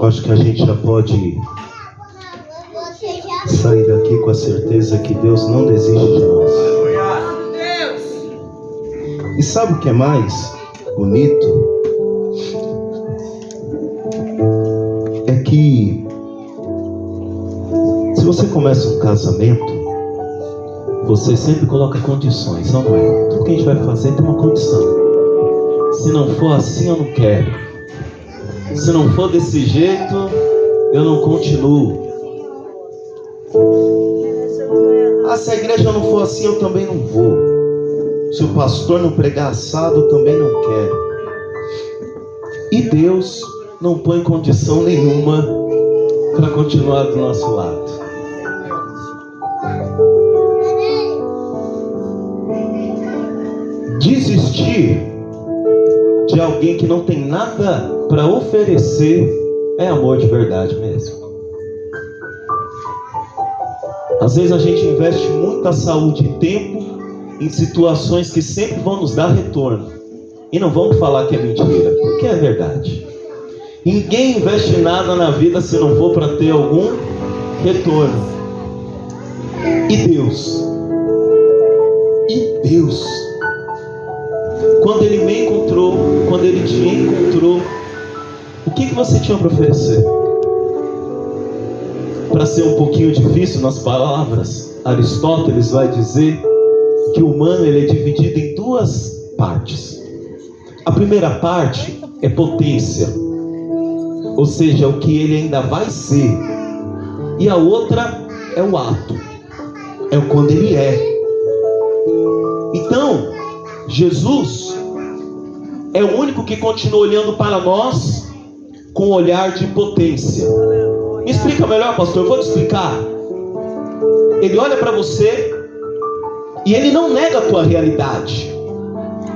Acho que a gente já pode sair daqui com a certeza que Deus não desiste de nós. E sabe o que é mais bonito? É que se você começa um casamento, você sempre coloca condições, não é? Tudo que a gente vai fazer tem uma condição. Se não for assim, eu não quero. Se não for desse jeito, eu não continuo. Se a igreja não for assim, eu também não vou. Se o pastor não pregar assado, eu também não quero. E Deus não põe condição nenhuma para continuar do nosso lado. Desistir de alguém que não tem nada para oferecer é amor de verdade mesmo. Às vezes a gente investe muita saúde e tempo em situações que sempre vão nos dar retorno. E não vamos falar que é mentira, porque é verdade. Ninguém investe nada na vida se não for para ter algum retorno. E Deus? Quando Ele me encontrou, quando Ele te encontrou, o que você tinha para oferecer? Para ser um pouquinho difícil nas palavras, Aristóteles vai dizer que o humano ele é dividido em duas partes. A primeira parte é potência, ou seja, o que ele ainda vai ser. E a outra é o ato, é o quando ele é. Então, Jesus é o único que continua olhando para nós com um olhar de potência. Me explica melhor, pastor, eu vou te explicar. Ele olha para você e ele não nega a tua realidade.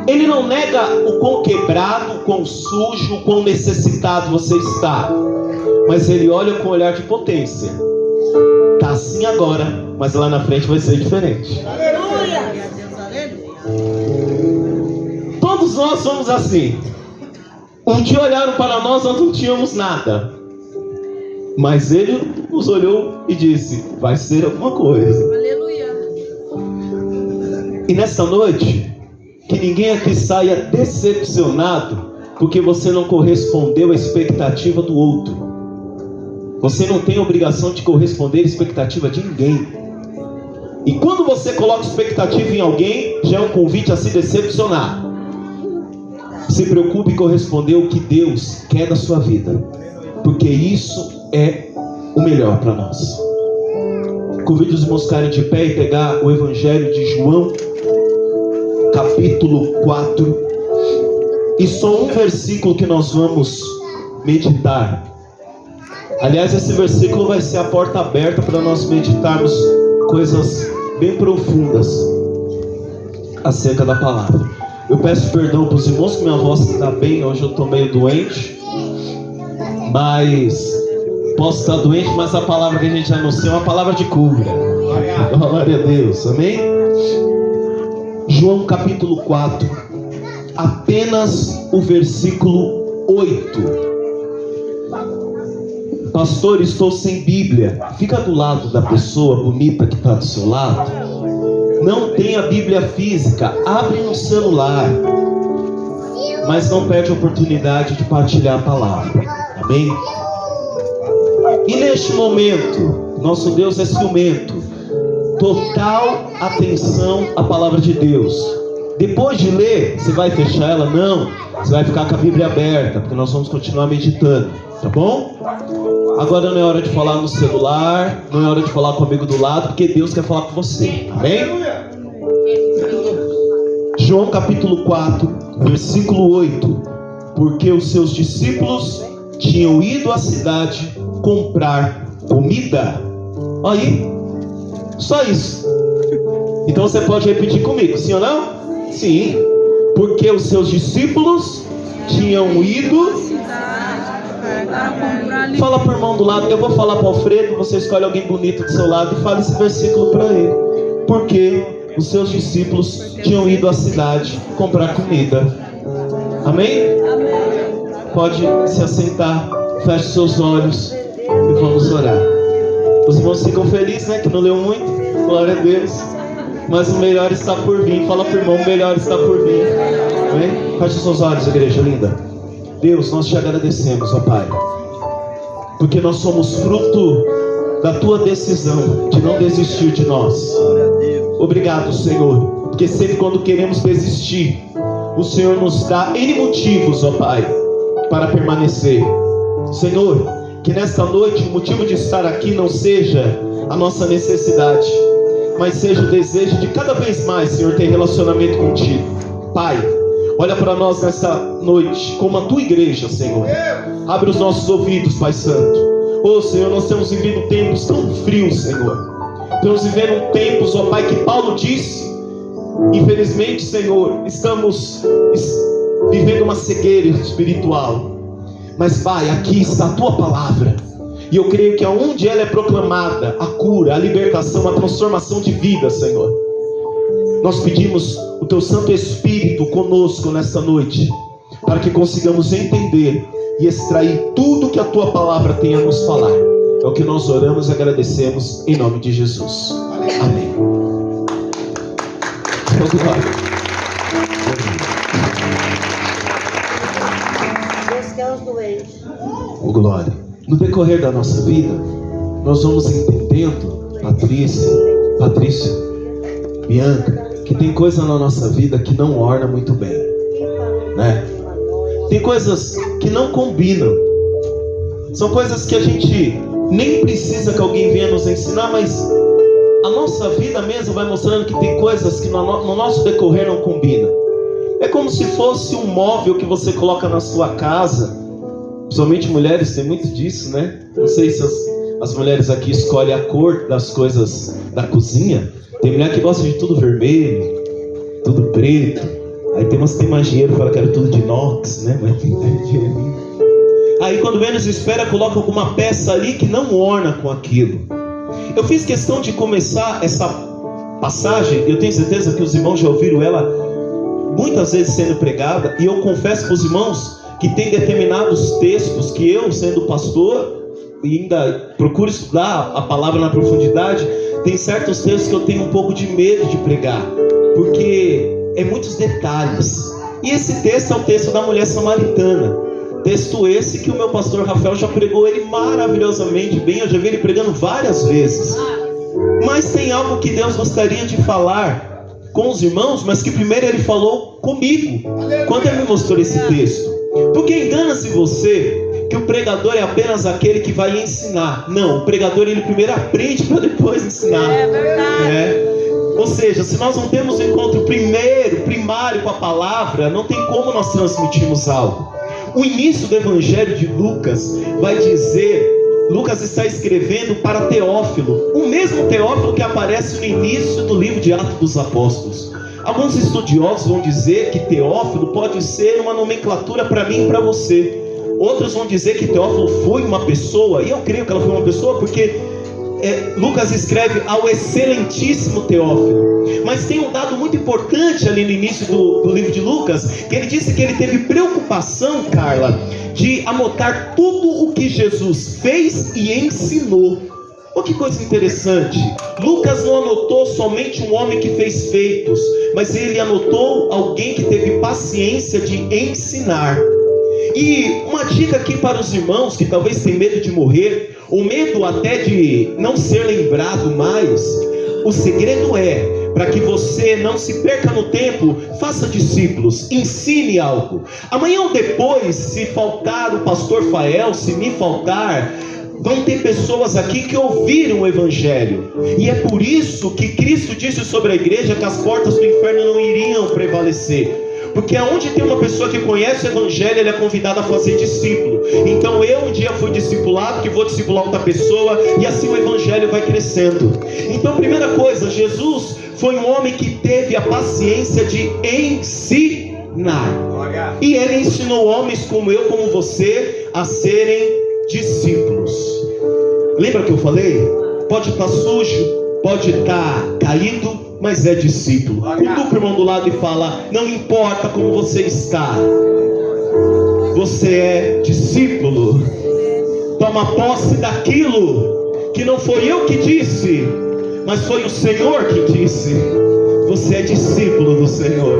Ele não nega o quão quebrado, o quão sujo, o quão necessitado você está. Mas ele olha com um olhar de potência. Está assim agora, mas lá na frente vai ser diferente. Aleluia! Todos nós somos assim. Um dia olharam para nós não tínhamos nada. Mas Ele nos olhou e disse, vai ser alguma coisa. Aleluia! E nesta noite, que ninguém aqui saia decepcionado, porque você não correspondeu à expectativa do outro. Você não tem obrigação de corresponder à expectativa de ninguém. E quando você coloca expectativa em alguém, já é um convite a se decepcionar. Se preocupe em corresponder ao que Deus quer da sua vida, porque isso é o melhor para nós. Convido os irmãos a ficarem de pé e pegar o Evangelho de João, capítulo 4. E só um versículo que nós vamos meditar. Aliás, esse versículo vai ser a porta aberta para nós meditarmos coisas bem profundas acerca da palavra. Eu peço perdão para os irmãos que minha voz está bem. Hoje eu estou meio doente, mas posso estar doente, mas a palavra que a gente anuncia é uma palavra de cura. Glória a Deus, amém? João capítulo 4, apenas o versículo 8. Pastor, estou sem Bíblia. Fica do lado da pessoa bonita que está do seu lado. Não tem a Bíblia física, abre no celular. Mas não perde a oportunidade de partilhar a palavra. Amém? E neste momento, nosso Deus é ciumento. Total atenção à palavra de Deus. Depois de ler, você vai fechar ela? Não. Você vai ficar com a Bíblia aberta, porque nós vamos continuar meditando. Tá bom? Agora não é hora de falar no celular, não é hora de falar com o amigo do lado, porque Deus quer falar com você. Amém? João capítulo 4, versículo 8. Porque os seus discípulos tinham ido à cidade comprar comida. Olha aí, só isso. Então você pode repetir comigo, sim ou não? Sim. Porque os seus discípulos tinham ido. Fala para o irmão do lado. Eu vou falar para o Alfredo, você escolhe alguém bonito do seu lado e fala esse versículo para ele. Porque os seus discípulos tinham ido à cidade comprar comida. Amém? Amém. Pode se assentar. Feche seus olhos e vamos orar. Os irmãos ficam felizes, né? Que não leu muito. Glória a Deus. Mas o melhor está por vir. Fala para o irmão, o melhor está por vir. Amém? Feche seus olhos, igreja linda. Deus, nós te agradecemos, ó Pai, porque nós somos fruto da tua decisão de não desistir de nós. Obrigado, Senhor, porque sempre quando queremos desistir, o Senhor nos dá N motivos, ó Pai, para permanecer. Senhor, que nesta noite o motivo de estar aqui não seja a nossa necessidade, mas seja o desejo de cada vez mais, Senhor, ter relacionamento contigo. Pai, olha para nós nesta noite, como a tua igreja, Senhor. Abre os nossos ouvidos, Pai Santo. Oh, Senhor, nós temos vivido tempos tão frios, Senhor. Estamos vivendo tempos, ó Pai, que Paulo disse. Infelizmente, Senhor, estamos vivendo uma cegueira espiritual. Mas, Pai, aqui está a tua palavra. E eu creio que aonde ela é proclamada, a cura, a libertação, a transformação de vida, Senhor. Nós pedimos o teu Santo Espírito conosco nesta noite, para que consigamos entender e extrair tudo que a tua palavra tem a nos falar. É o que nós oramos e agradecemos em nome de Jesus. Amém. Oh, glória. No decorrer da nossa vida, nós vamos entendendo, Patrícia, Bianca, que tem coisa na nossa vida que não orna muito bem, né? Tem coisas que não combinam. São coisas que a gente nem precisa que alguém venha nos ensinar, mas a nossa vida mesmo vai mostrando que tem coisas que no nosso decorrer não combinam. É como se fosse um móvel que você coloca na sua casa. Principalmente mulheres, tem muito disso, né? Não sei se as mulheres aqui escolhem a cor das coisas da cozinha. Tem mulher que gosta de tudo vermelho, tudo preto. Aí tem umas que tem mais dinheiro, fala que era tudo de inox, né? Mas tem dinheiro. Aí quando menos espera, coloca alguma peça ali que não orna com aquilo. Eu fiz questão de começar essa passagem. Eu tenho certeza que os irmãos já ouviram ela muitas vezes sendo pregada. E eu confesso para os irmãos que tem determinados textos que eu, sendo pastor, e ainda procuro estudar a palavra na profundidade, tem certos textos que eu tenho um pouco de medo de pregar, porque é muitos detalhes. E esse texto é o texto da mulher samaritana. Texto esse que o meu pastor Rafael já pregou ele maravilhosamente bem. Eu já vi ele pregando várias vezes. Mas tem algo que Deus gostaria de falar com os irmãos, mas que primeiro ele falou comigo, quando ele me mostrou esse texto. Porque engana-se você que o pregador é apenas aquele que vai ensinar. Não, o pregador ele primeiro aprende para depois ensinar. É verdade. Ou seja, se nós não temos um encontro primário com a palavra, não tem como nós transmitirmos algo. O início do evangelho de Lucas vai dizer, Lucas está escrevendo para Teófilo, o mesmo Teófilo que aparece no início do livro de Atos dos Apóstolos. Alguns estudiosos vão dizer que Teófilo pode ser uma nomenclatura para mim e para você. Outros vão dizer que Teófilo foi uma pessoa, e eu creio que ela foi uma pessoa porque Lucas escreve ao excelentíssimo Teófilo. Mas tem um dado muito importante ali no início do livro de Lucas, que ele disse que ele teve preocupação, Carla, de anotar tudo o que Jesus fez e ensinou. Oh, que coisa interessante. Lucas não anotou somente um homem que fez feitos, mas ele anotou alguém que teve paciência de ensinar. E uma dica aqui para os irmãos que talvez tenham medo de morrer, ou medo até de não ser lembrado mais. O segredo é, para que você não se perca no tempo, faça discípulos, ensine algo. Amanhã ou depois, se faltar o pastor Fael, se me faltar, vão ter pessoas aqui que ouviram o evangelho. E é por isso que Cristo disse sobre a igreja que as portas do inferno não iriam prevalecer. Porque aonde tem uma pessoa que conhece o evangelho, ele é convidado a fazer discípulo. Então eu um dia fui discipulado, que vou discipular outra pessoa, e assim o evangelho vai crescendo. Então primeira coisa, Jesus foi um homem que teve a paciência de ensinar. E ele ensinou homens como eu, como você, a serem discípulos. Lembra que eu falei? Pode estar sujo, pode estar caído, mas é discípulo. Cutuca o irmão do lado e fala: não importa como você está, você é discípulo. Toma posse daquilo que não foi eu que disse, mas foi o Senhor que disse. Você é discípulo do Senhor.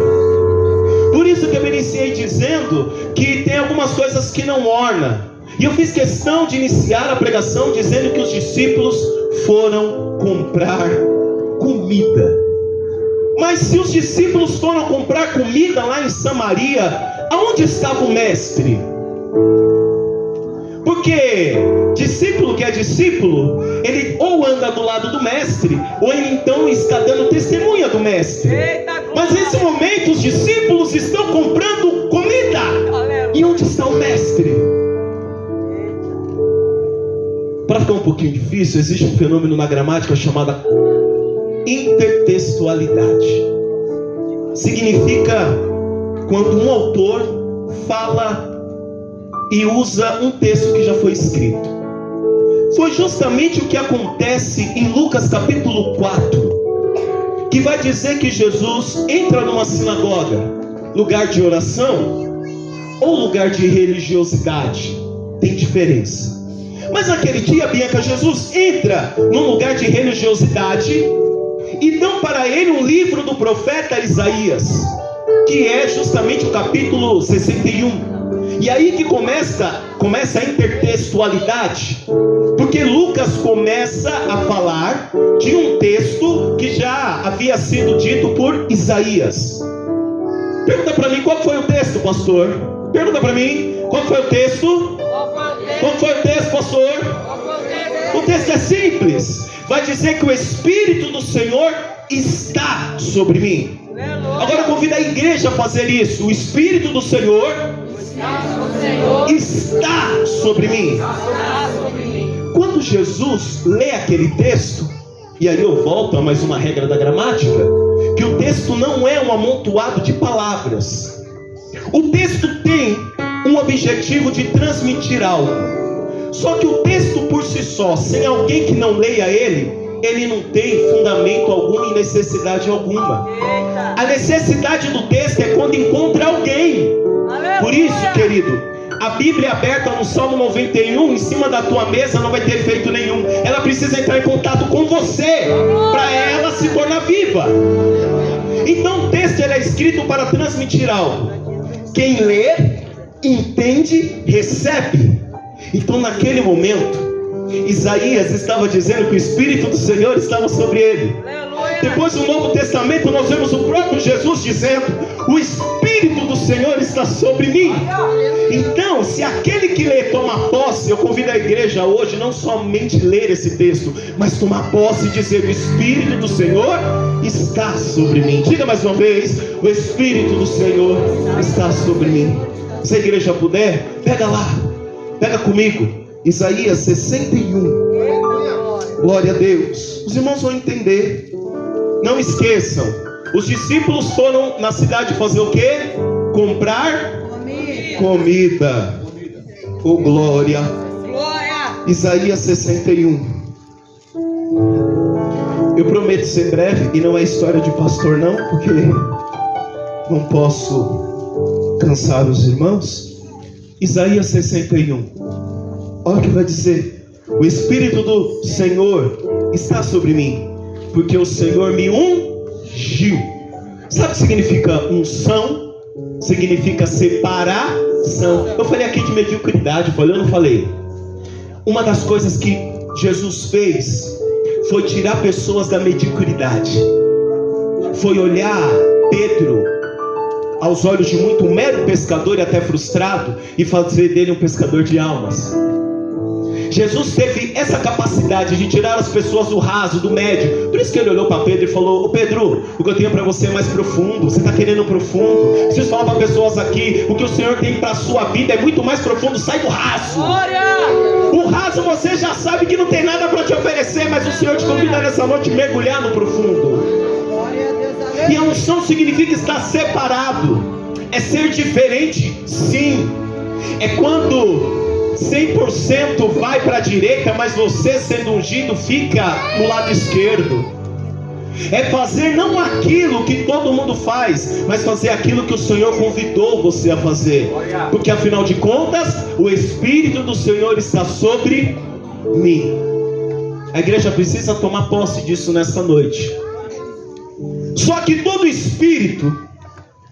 Por isso que eu iniciei dizendo que tem algumas coisas que não ornam. E eu fiz questão de iniciar a pregação dizendo que os discípulos foram comprar comida. Mas se os discípulos foram comprar comida lá em Samaria, aonde estava o mestre? Porque discípulo que é discípulo, ele ou anda do lado do mestre, ou ele então está dando testemunha do mestre. Mas nesse momento os discípulos estão comprando comida. E onde está o mestre? Para ficar um pouquinho difícil, existe um fenômeno na gramática chamado intertextualidade. Significa quando um autor fala e usa um texto que já foi escrito. Foi justamente o que acontece em Lucas capítulo 4, que vai dizer que Jesus entra numa sinagoga, lugar de oração ou lugar de religiosidade. Tem diferença. Mas naquele dia, Bianca, Jesus entra num lugar de religiosidade e dão para ele um livro do profeta Isaías, que é justamente o capítulo 61. E aí que começa a intertextualidade, porque Lucas começa a falar de um texto que já havia sido dito por Isaías. Pergunta para mim, qual foi o texto, pastor? Pergunta para mim, qual foi o texto? Qual foi o texto, pastor? O texto é simples. Vai dizer que o Espírito do Senhor está sobre mim. Agora eu convido a igreja a fazer isso. O Espírito do Senhor está sobre mim. Quando Jesus lê aquele texto, e aí eu volto a mais uma regra da gramática, que o texto não é um amontoado de palavras. O texto tem um objetivo de transmitir algo. Só que o texto por si só, sem alguém que não leia ele não tem fundamento algum e necessidade alguma. A necessidade do texto é quando encontra alguém. Por isso, querido, a Bíblia aberta no Salmo 91 em cima da tua mesa não vai ter efeito nenhum. Ela precisa entrar em contato com você para ela se tornar viva. Então o texto ele é escrito para transmitir algo. Quem lê, entende, recebe. Então naquele momento Isaías estava dizendo que o Espírito do Senhor estava sobre ele. Depois no Novo Testamento nós vemos o próprio Jesus dizendo: o Espírito do Senhor está sobre mim. Então, se aquele que lê toma posse, eu convido a igreja hoje não somente ler esse texto, mas tomar posse e dizer: o Espírito do Senhor está sobre mim. Diga mais uma vez: o Espírito do Senhor está sobre mim. Se a igreja puder, pega lá, pega comigo Isaías 61. Glória a Deus. Os irmãos vão entender. Não esqueçam, os discípulos foram na cidade fazer o quê? Comprar comida. Oh glória. Isaías 61. Eu prometo ser breve, e não é história de pastor não, porque não posso cansar os irmãos. Isaías 61. Olha o que vai dizer: o Espírito do Senhor está sobre mim, porque o Senhor me ungiu. Sabe o que significa unção? Significa separação. Eu falei aqui de mediocridade, falei ou não falei? Uma das coisas que Jesus fez foi tirar pessoas da mediocridade. Foi olhar Pedro aos olhos de muito mero pescador e até frustrado e fazer dele um pescador de almas. Jesus teve essa capacidade de tirar as pessoas do raso, do médio. Por isso que ele olhou para Pedro e falou: ô Pedro, o que eu tenho para você é mais profundo. Você está querendo profundo. Preciso falar para pessoas aqui: o que o Senhor tem para a sua vida é muito mais profundo. Sai do raso. O raso você já sabe que não tem nada para te oferecer, mas o Senhor te convida nessa noite a mergulhar no profundo. E a unção significa estar separado. É ser diferente, sim. É quando 100% vai para a direita, mas você sendo ungido fica no lado esquerdo. É fazer não aquilo que todo mundo faz, mas fazer aquilo que o Senhor convidou você a fazer. Porque afinal de contas, o Espírito do Senhor está sobre mim. A igreja precisa tomar posse disso nessa noite. Só que todo Espírito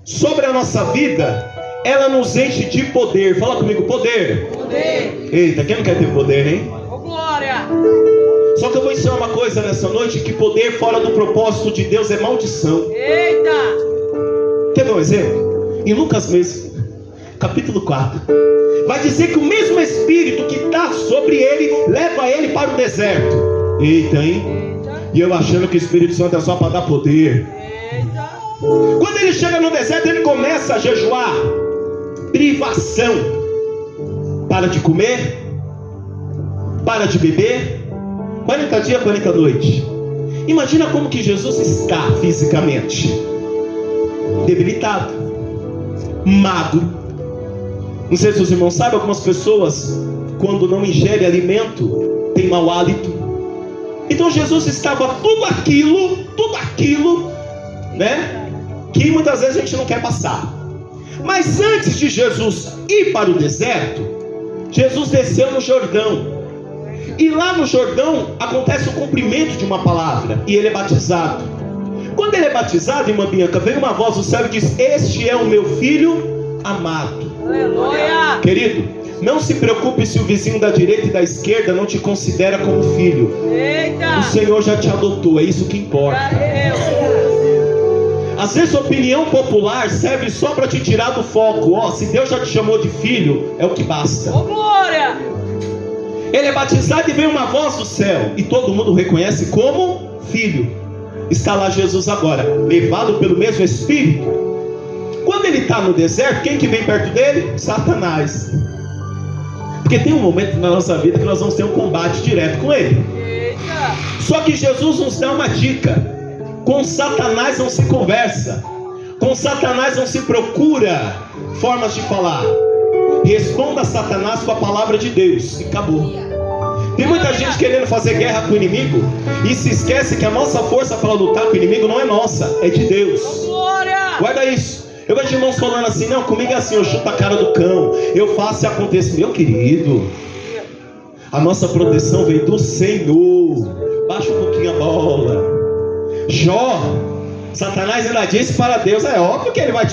sobre a nossa vida, ela nos enche de poder. Fala comigo, poder. Poder. Eita, quem não quer ter poder, hein? Oh, glória. Só que eu vou ensinar uma coisa nessa noite, que poder fora do propósito de Deus é maldição. Eita. Quer ver um exemplo? Em Lucas mesmo, capítulo 4, vai dizer que o mesmo Espírito que está sobre ele, leva ele para o deserto. Eita, hein? Eita. E eu achando que o Espírito Santo é só para dar poder. Eita. Quando ele chega no deserto, ele começa a jejuar. Privação. Para de comer, para de beber, 40 dias, 40 noites. Imagina como que Jesus está fisicamente: debilitado, magro. Não sei se os irmãos sabem, algumas pessoas, quando não ingerem alimento, tem mau hálito. Então Jesus estava tudo aquilo, né, que muitas vezes a gente não quer passar. Mas antes de Jesus ir para o deserto, Jesus desceu no Jordão. E lá no Jordão acontece o cumprimento de uma palavra, e ele é batizado. Quando ele é batizado, irmã Bianca, vem uma voz do céu e diz: este é o meu filho amado. Aleluia. Querido, não se preocupe se o vizinho da direita e da esquerda não te considera como filho. Eita. O Senhor já te adotou, é isso que importa. Às vezes a opinião popular serve só para te tirar do foco. Se Deus já te chamou de filho, é o que basta. Oh, glória. Ele é batizado e vem uma voz do céu, e todo mundo o reconhece como filho. Está lá Jesus agora, levado pelo mesmo Espírito. Quando ele está no deserto, quem que vem perto dele? Satanás. Porque tem um momento na nossa vida que nós vamos ter um combate direto com ele. Eita. Só que Jesus nos dá uma dica: com Satanás não se conversa, com Satanás não se procura formas de falar. Responda a Satanás com a palavra de Deus, e acabou. Tem muita gente querendo fazer guerra com o inimigo e se esquece que a nossa força para lutar com o inimigo não é nossa, é de Deus. Oh, glória. Guarda isso. Eu vejo irmãos falando assim: não, comigo é assim, eu chuto a cara do cão, eu faço e acontece. Meu querido, a nossa proteção vem do Senhor. Baixa um pouquinho a bola. Jó, Satanás ainda disse para Deus: é óbvio que ele vai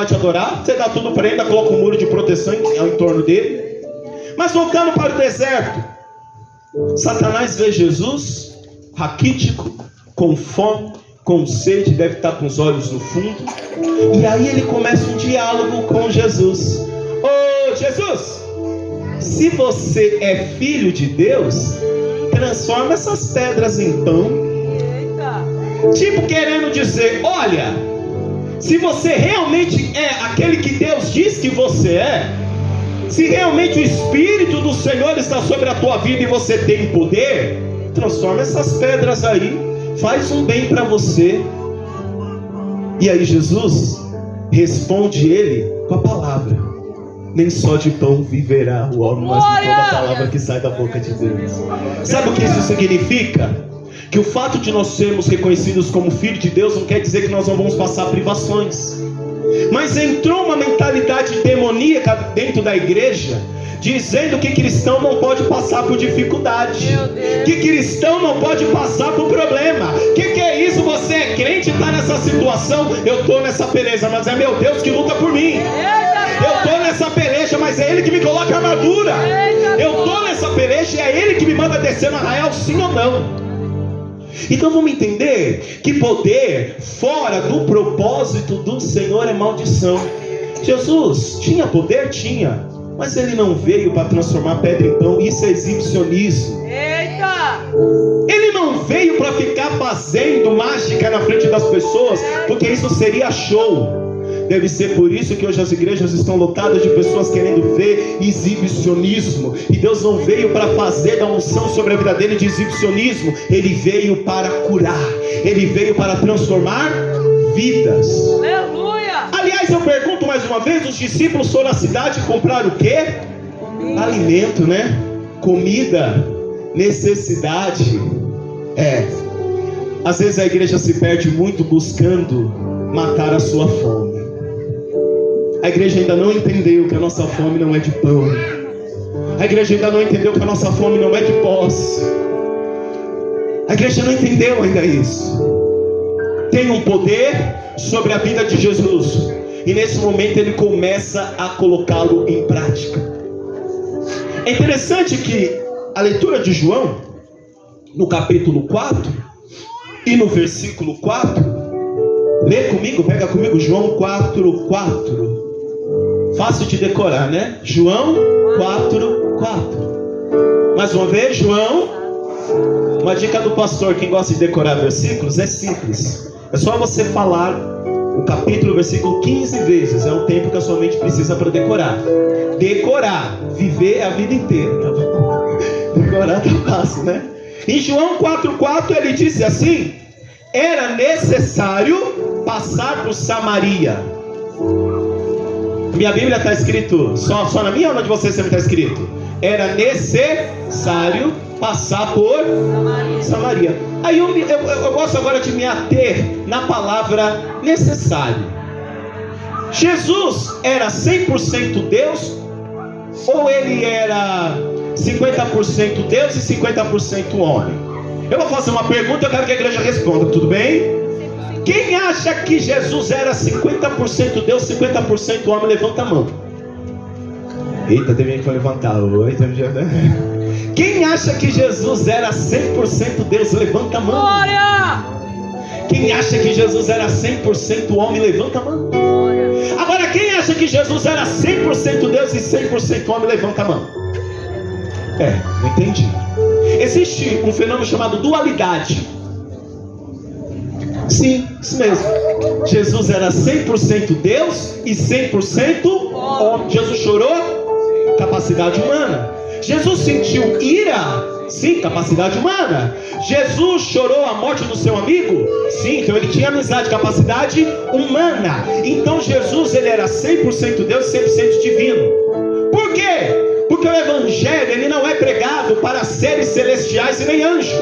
te adorar. Você dá tudo para ele, ainda coloca um muro de proteção em torno dele. Mas voltando para o deserto, Satanás vê Jesus raquítico, com fome, com sede, deve estar com os olhos no fundo. E aí ele começa um diálogo com Jesus. Ô Jesus, se você é filho de Deus, transforma essas pedras em pão. Eita. Tipo querendo dizer: olha, se você realmente é aquele que Deus diz que você é, se realmente o Espírito do Senhor está sobre a tua vida e você tem poder, transforma essas pedras aí, faz um bem para você. E aí Jesus responde ele com a palavra: nem só de pão viverá o homem, mas de toda a palavra que sai da boca de Deus. Sabe o que isso significa? Que o fato de nós sermos reconhecidos como filho de Deus não quer dizer que nós não vamos passar privações. Mas entrou uma mentalidade demoníaca dentro da igreja, dizendo que cristão não pode passar por dificuldade, que cristão não pode passar por problema. Que é isso? Você é crente e está nessa situação? Eu estou nessa peleja, mas é meu Deus que luta por mim. Eu estou nessa peleja, mas é Ele que me coloca a armadura. Eu estou nessa peleja e é Ele que me manda descer no arraial, sim ou não? Então vamos entender que poder fora do propósito do Senhor é maldição. Jesus tinha poder? Tinha. Mas ele não veio para transformar pedra em pão. Isso é exibicionismo. Eita! Ele não veio para ficar fazendo mágica na frente das pessoas, porque isso seria show. Deve ser por isso que hoje as igrejas estão lotadas de pessoas querendo ver exibicionismo. E Deus não veio para fazer da unção sobre a vida dele de exibicionismo. Ele veio para curar. Ele veio para transformar vidas. Aleluia! Aliás, eu pergunto mais uma vez: os discípulos foram à cidade comprar o quê? Alimento, né? Comida, necessidade. Às vezes a igreja se perde muito buscando matar a sua fome. A igreja ainda não entendeu que a nossa fome não é de pão. A igreja ainda não entendeu que a nossa fome não é de posse. A igreja não entendeu ainda isso. Tem um poder sobre a vida de Jesus, e nesse momento ele começa a colocá-lo em prática. É interessante que a leitura de João, no capítulo 4 e no versículo 4, lê comigo, pega comigo João 4:4. Fácil de decorar, né? João 4:4. Mais uma vez, João. Uma dica do pastor, quem gosta de decorar versículos, é simples. É só você falar o capítulo, versículo 15 vezes. É o tempo que a sua mente precisa para decorar. Decorar, viver a vida inteira, tá bom? Decorar tá fácil, né? Em João 4:4 ele disse assim: era necessário passar por Samaria. Minha Bíblia está escrito, só na minha ou na de vocês sempre está escrito? Era necessário passar por Samaria. Aí eu gosto agora de me ater na palavra necessário. Jesus era 100% Deus, ou ele era 50% Deus e 50% homem? Eu vou fazer uma pergunta, eu quero que a igreja responda, tudo bem? Quem acha que Jesus era 50% Deus, 50% homem, levanta a mão. Eita, teve gente que vai levantar. Quem acha que Jesus era 100% Deus, levanta a mão. Glória! Quem acha que Jesus era 100% homem, levanta a mão. Agora, quem acha que Jesus era 100% Deus e 100% homem, levanta a mão. Não entendi. Existe um fenômeno chamado dualidade. Sim, isso mesmo. Jesus era 100% Deus e 100% homem. Jesus chorou? Capacidade humana. Jesus sentiu ira? Sim, capacidade humana. Jesus chorou a morte do seu amigo? Sim, então ele tinha amizade, capacidade humana. Então Jesus, ele era 100% Deus e 100% divino. Por quê? Porque o evangelho, ele não é pregado para seres celestiais e nem anjos.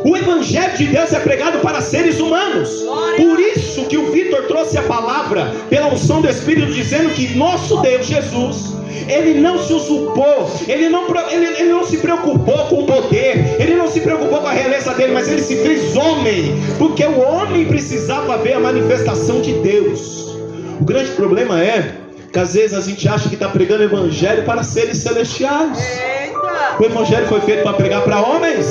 O evangelho de Deus é pregado para seres humanos. Por isso que o Vitor trouxe a palavra pela unção do Espírito, dizendo que nosso Deus Jesus, ele não se usurpou, ele não se preocupou com o poder, ele não se preocupou com a realeza dele, mas ele se fez homem, porque o homem precisava ver a manifestação de Deus. O grande problema é que às vezes a gente acha que está pregando o evangelho para seres celestiais. O evangelho foi feito para pregar para homens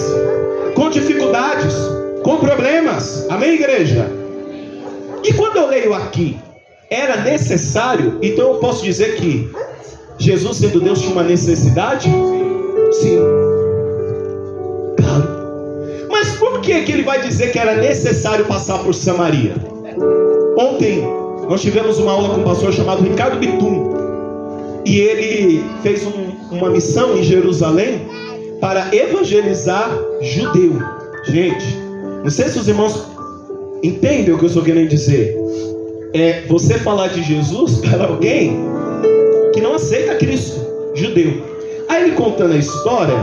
com dificuldades, com problemas. Amém, igreja? E quando eu leio aqui, era necessário, então eu posso dizer que Jesus, sendo Deus, tinha uma necessidade? Sim. Claro. Mas por que ele vai dizer que era necessário passar por Samaria? Ontem nós tivemos uma aula com um pastor chamado Ricardo Bitum, e ele fez uma missão em Jerusalém para evangelizar judeu. Gente, não sei se os irmãos entendem o que eu estou querendo dizer. É você falar de Jesus para alguém que não aceita Cristo, judeu. Aí ele contando a história,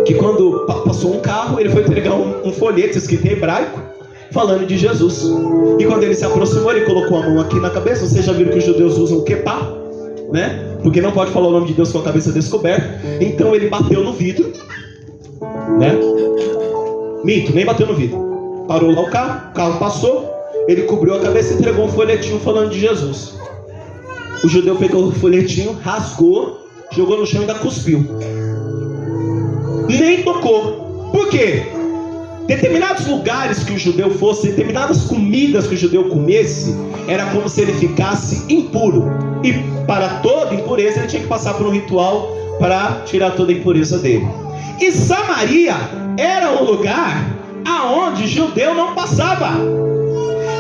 que quando passou um carro, ele foi entregar um folheto escrito em hebraico, falando de Jesus. E quando ele se aproximou, ele colocou a mão aqui na cabeça. Vocês já viram que os judeus usam o quepá, né? Porque não pode falar o nome de Deus com a cabeça descoberta. Então ele bateu no vidro, né? Mito, nem bateu no vidro. Parou lá o carro passou, ele cobriu a cabeça e entregou um folhetinho falando de Jesus. O judeu pegou o folhetinho, rasgou, jogou no chão e ainda cuspiu. Nem tocou. Por quê? Determinados lugares que o judeu fosse, determinadas comidas que o judeu comesse, era como se ele ficasse impuro. E para toda impureza ele tinha que passar por um ritual para tirar toda a impureza dele. E Samaria era um lugar aonde judeu não passava.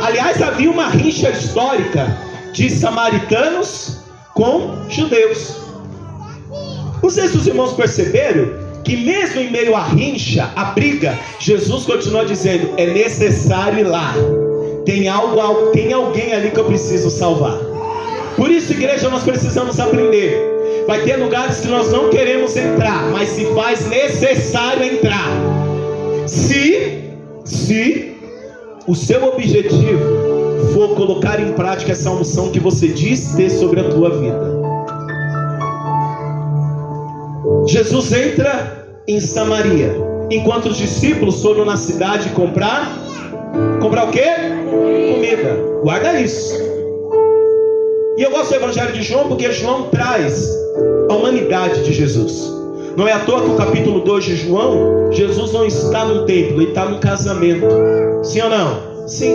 Aliás, havia uma rixa histórica de samaritanos com judeus. Não sei se os irmãos perceberam que mesmo em meio à rincha, à briga, Jesus continua dizendo: é necessário ir lá. Tem alguém ali que eu preciso salvar. Por isso, igreja, nós precisamos aprender. Vai ter lugares que nós não queremos entrar, mas se faz necessário entrar. Se Se o seu objetivo for colocar em prática essa unção que você diz ter sobre a tua vida. Jesus entra em Samaria, enquanto os discípulos foram na cidade comprar o quê? Comida. Guarda isso. E eu gosto do Evangelho de João porque João traz a humanidade de Jesus. Não é à toa que o capítulo 2 de João, Jesus não está no templo, ele está num casamento. Sim ou não? Sim.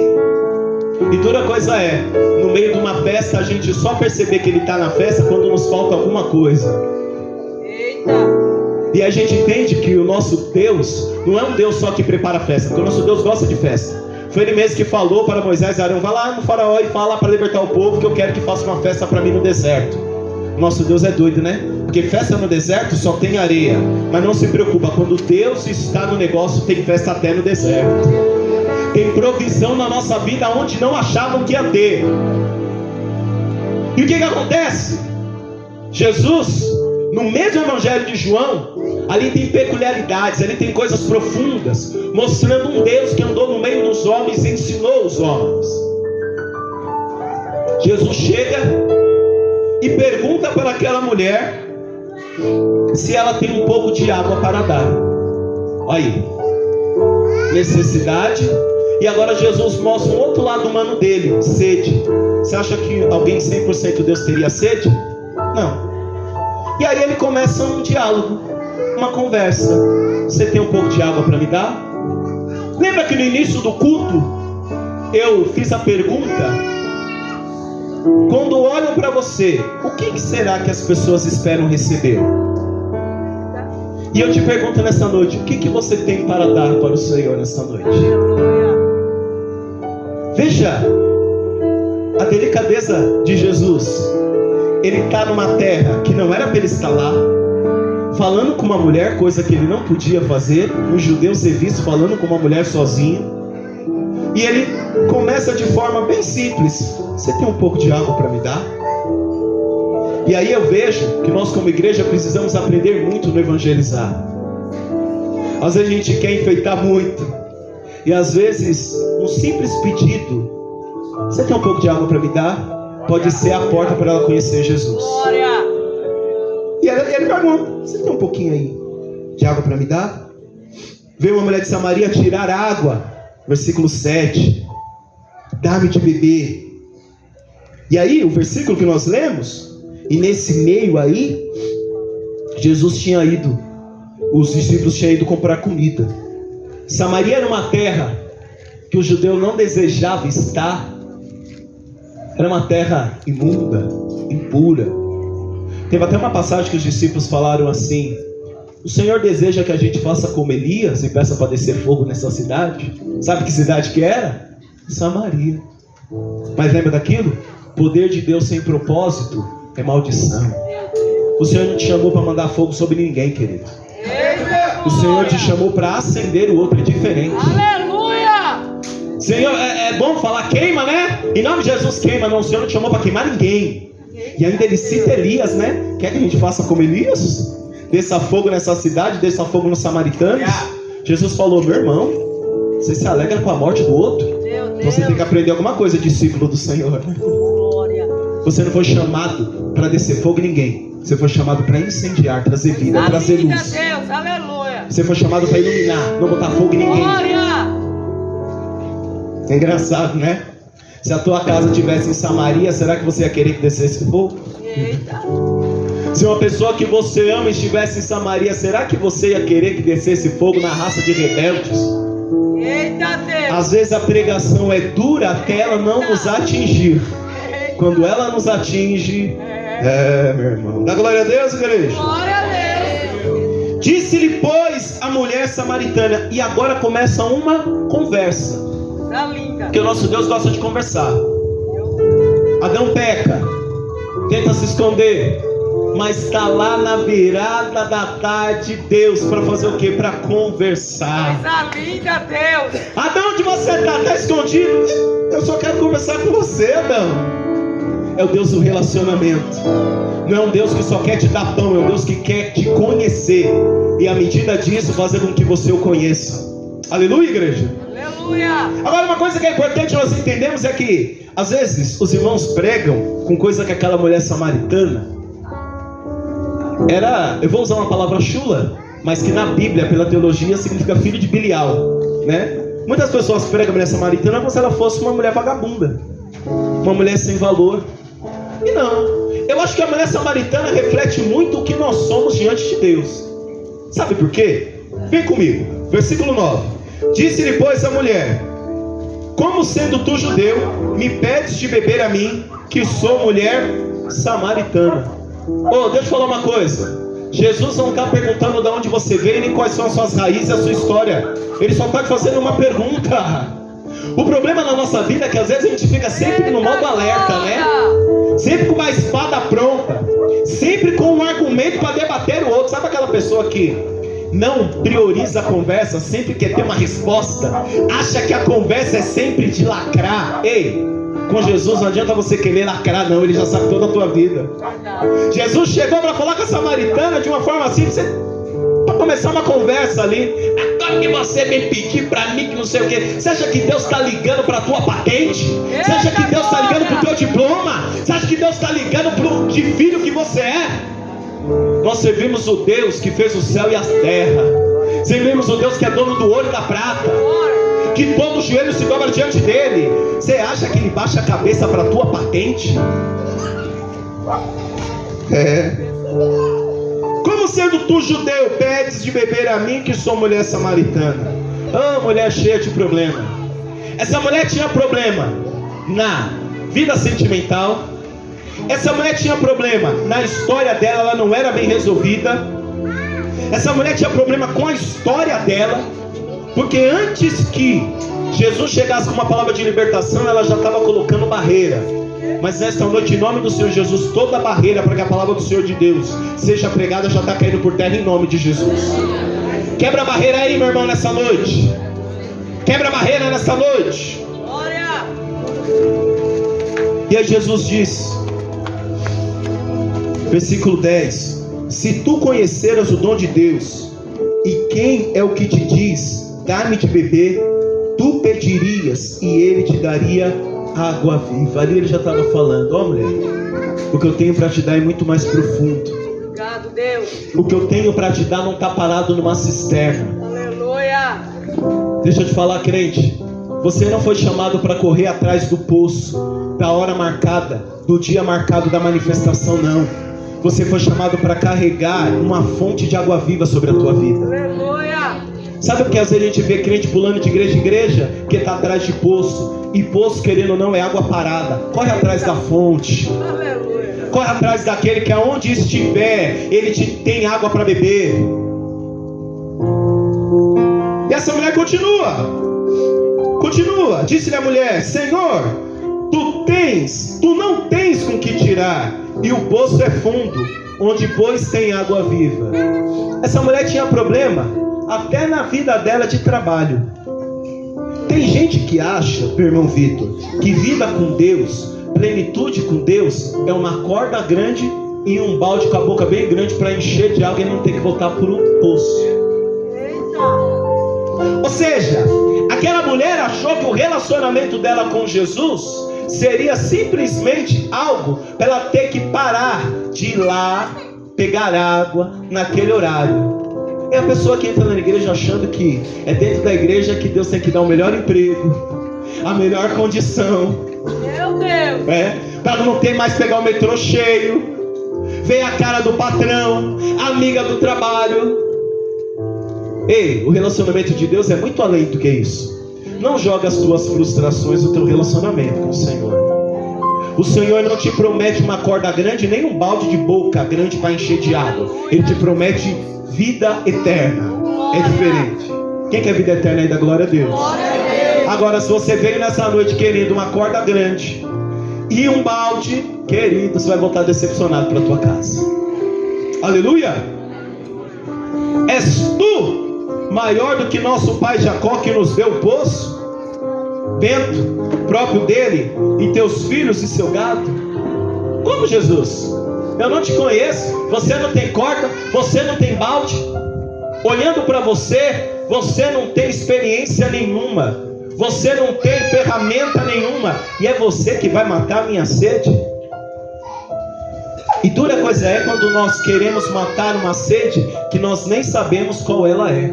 E dura coisa é, no meio de uma festa, a gente só perceber que ele está na festa quando nos falta alguma coisa. Eita. E a gente entende que o nosso Deus não é um Deus só que prepara a festa, porque o nosso Deus gosta de festa. Foi ele mesmo que falou para Moisés e Arão: vai lá no faraó e fala para libertar o povo, que eu quero que faça uma festa para mim no deserto. Nosso Deus é doido, né? Porque festa no deserto só tem areia. Mas não se preocupa, quando Deus está no negócio, tem festa até no deserto. Tem provisão na nossa vida onde não achavam que ia ter. E o que acontece? Jesus, no mesmo Evangelho de João, ali tem peculiaridades, ali tem coisas profundas, mostrando um Deus que andou no meio dos homens e ensinou os homens. Jesus chega e pergunta para aquela mulher se ela tem um pouco de água para dar. Olha aí, necessidade. E agora Jesus mostra um outro lado humano dele, sede. Você acha que alguém 100% Deus teria sede? Não. E aí ele começa um diálogo, uma conversa. Você tem um pouco de água para me dar? Lembra que no início do culto eu fiz a pergunta: quando olham para você, o que será que as pessoas esperam receber? E eu te pergunto nessa noite: o que você tem para dar para o Senhor nessa noite? Veja a delicadeza de Jesus. Ele está numa terra que não era para ele estar lá, falando com uma mulher, coisa que ele não podia fazer. Um judeu ser visto falando com uma mulher sozinho. E ele começa de forma bem simples: você tem um pouco de água para me dar? E aí eu vejo que nós como igreja precisamos aprender muito no evangelizar. Às vezes a gente quer enfeitar muito, e às vezes um simples pedido: você tem um pouco de água para me dar? Pode ser a porta para ela conhecer Jesus. Glória. E ele pergunta: você tem um pouquinho aí de água para me dar? Veio uma mulher de Samaria tirar água. Versículo 7. Dá-me de beber. E aí o versículo que nós lemos, e nesse meio aí, Jesus tinha ido, os discípulos tinham ido comprar comida. Samaria era uma terra que o judeu não desejava estar. Era uma terra imunda, impura. Teve até uma passagem que os discípulos falaram assim: o Senhor deseja que a gente faça como Elias e peça para descer fogo nessa cidade? Sabe que cidade que era? Samaria. Mas lembra daquilo? Poder de Deus sem propósito é maldição. O Senhor não te chamou para mandar fogo sobre ninguém, querido. O Senhor te chamou para acender o outro diferente. Aleluia! Senhor, é bom falar queima, né? Em nome de Jesus, queima. Não, o Senhor não te chamou para queimar ninguém. E ainda ele cita Elias, né? Quer que a gente faça como Elias? Desça fogo nessa cidade, desça fogo nos samaritanos. Jesus falou: meu irmão, você se alegra com a morte do outro? Então você tem que aprender alguma coisa, discípulo do Senhor. Você não foi chamado para descer fogo em ninguém. Você foi chamado para incendiar, trazer vida, trazer luz. Deus, aleluia. Você foi chamado para iluminar, não botar fogo em ninguém. Glória. É engraçado, né? Se a tua casa estivesse em Samaria, será que você ia querer que descesse fogo? Eita. Se uma pessoa que você ama estivesse em Samaria, será que você ia querer que descesse fogo na raça de rebeldes? Eita, Deus. Às vezes a pregação é dura até ela não nos atingir. Quando ela nos atinge, meu irmão. Dá glória a Deus, igreja. Glória a Deus. Disse-lhe, pois, a mulher samaritana. E agora começa uma conversa. Tá linda. Porque o nosso Deus gosta de conversar. Adão peca, tenta se esconder, mas está lá na virada da tarde Deus para fazer o quê? Para conversar. Coisa linda, Deus. Adão, onde você está? Está escondido? Eu só quero conversar com você, Adão. É o Deus do relacionamento. Não é um Deus que só quer te dar pão, é um Deus que quer te conhecer. E à medida disso fazer com que você o conheça. Aleluia, igreja. Aleluia. Agora, uma coisa que é importante nós entendemos é que às vezes os irmãos pregam com coisa que aquela mulher samaritana era, eu vou usar uma palavra chula, mas que na Bíblia, pela teologia, significa filho de Bilial, né? Muitas pessoas pregam a mulher samaritana como se ela fosse uma mulher vagabunda, uma mulher sem valor. E não, eu acho que a mulher samaritana reflete muito o que nós somos diante de Deus. Sabe por quê? Vem comigo, versículo 9. Disse-lhe, pois, a mulher: como sendo tu judeu, me pedes de beber a mim, que sou mulher samaritana? Oh, deixa eu falar uma coisa. Jesus não está perguntando de onde você veio, nem quais são as suas raízes e a sua história. Ele só está te fazendo uma pergunta. O problema na nossa vida é que às vezes a gente fica sempre no modo alerta, né? Sempre com uma espada pronta, sempre com um argumento para debater o outro. Sabe aquela pessoa que não prioriza a conversa, sempre quer ter uma resposta, acha que a conversa é sempre de lacrar? Ei, com Jesus não adianta você querer lacrar, não, ele já sabe toda a tua vida. Jesus chegou para falar com a samaritana de uma forma assim, para começar uma conversa ali. Agora que você me pedir para mim que não sei o que, você acha que Deus está ligando para a tua patente? Você acha que Deus está ligando para o teu diploma? Você acha que Deus está ligando para o de filho que você é? Nós servimos o Deus que fez o céu e a terra. Servimos o Deus que é dono do ouro e da prata, que todo joelho se dobra diante dele. Você acha que ele baixa a cabeça para a tua patente? Como sendo tu judeu, pedes de beber a mim, que sou mulher samaritana? Oh, mulher cheia de problema. Essa mulher tinha problema na vida sentimental. Essa mulher tinha problema na história dela, ela não era bem resolvida. Essa mulher tinha problema com a história dela, porque antes que Jesus chegasse com uma palavra de libertação, ela já estava colocando barreira. Mas nesta noite, em nome do Senhor Jesus, toda barreira para que a palavra do Senhor de Deus seja pregada já está caindo por terra em nome de Jesus. Quebra a barreira aí, meu irmão, nessa noite. Quebra a barreira nessa noite. Glória. E aí Jesus diz, versículo 10: se tu conheceras o dom de Deus, e quem é o que te diz, dá-me de beber, tu pedirias, e ele te daria água viva. Ali ele já estava falando: ó, mulher, o que eu tenho para te dar é muito mais profundo. Obrigado, Deus. O que eu tenho para te dar não está parado numa cisterna. Aleluia. Deixa eu te falar, crente, você não foi chamado para correr atrás do poço, da hora marcada, do dia marcado da manifestação, não. Você foi chamado para carregar uma fonte de água viva sobre a tua vida. Aleluia. Sabe por que às vezes a gente vê crente pulando de igreja em igreja? Porque está atrás de poço. E poço, querendo ou não, é água parada. Corre atrás da fonte. Aleluia. Corre atrás daquele que aonde estiver, ele tem água para beber. E essa mulher continua. Disse-lhe a mulher: Senhor, tu não tens com que tirar, e o poço é fundo, onde pois tem água viva. Essa mulher tinha problema até na vida dela de trabalho. Tem gente que acha, meu irmão Vitor, que vida com Deus, plenitude com Deus, é uma corda grande e um balde com a boca bem grande para encher de água e não ter que voltar por um poço. Ou seja, aquela mulher achou que o relacionamento dela com Jesus seria simplesmente algo para ela ter que parar de ir lá pegar água naquele horário. É a pessoa que entra na igreja achando que é dentro da igreja que Deus tem que dar o melhor emprego, a melhor condição. Meu Deus. Para não ter mais pegar o metrô cheio, ver a cara do patrão, amiga do trabalho. Ei, o relacionamento de Deus é muito além do que isso. Não joga as tuas frustrações no teu relacionamento com o Senhor. O Senhor não te promete uma corda grande, nem um balde de boca grande para encher de água. Ele te promete vida eterna. É diferente. Quem quer vida eterna aí, da glória a Deus? Agora, se você veio nessa noite querendo uma corda grande e um balde, querido, você vai voltar decepcionado para a tua casa. Aleluia. És tu maior do que nosso pai Jacó, que nos deu o poço, dentro próprio dele, e teus filhos e seu gado? Como, Jesus? Eu não te conheço, você não tem corda, você não tem balde. Olhando para você, você não tem experiência nenhuma. Você não tem ferramenta nenhuma e é você que vai matar a minha sede. E dura coisa é quando nós queremos matar uma sede que nós nem sabemos qual ela é.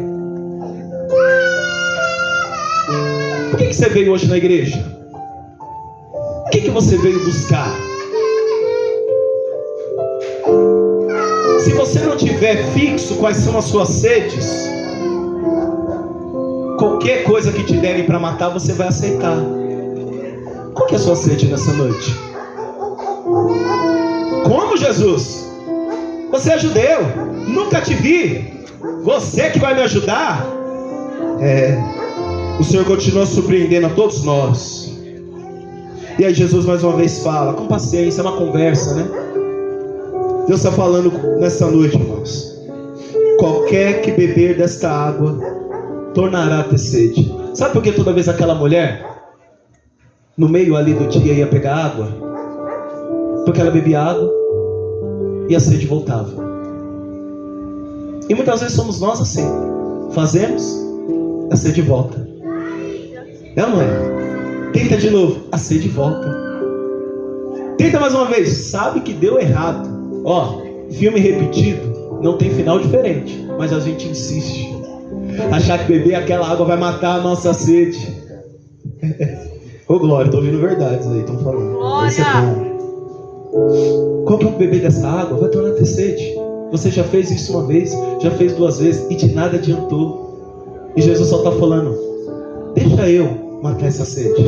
Por que você veio hoje na igreja? O que você veio buscar? Se você não tiver fixo quais são as suas sedes, qualquer coisa que te derem para matar, você vai aceitar. Qual que é a sua sede nessa noite? Como, Jesus? Você é judeu, nunca te vi. Você que vai me ajudar? O Senhor continua surpreendendo a todos nós. E aí Jesus mais uma vez fala, com paciência, é uma conversa, né? Deus está falando nessa noite, irmãos. Qualquer que beber desta água tornará a ter sede. Sabe por que toda vez aquela mulher no meio ali do dia ia pegar água? Porque ela bebia água e a sede voltava. E muitas vezes somos nós assim. Fazemos, a sede volta. É ou não é? Tenta de novo, a sede volta. Tenta mais uma vez, sabe que deu errado. Filme repetido não tem final diferente, mas a gente insiste. Achar que beber aquela água vai matar a nossa sede. Ô glória, tô ouvindo verdades aí, estão falando. Glória! Isso é bom. Qualquer beber dessa água vai tornar a ter sede. Você já fez isso uma vez, já fez 2 vezes e de nada adiantou. E Jesus só está falando, deixa eu matar essa sede.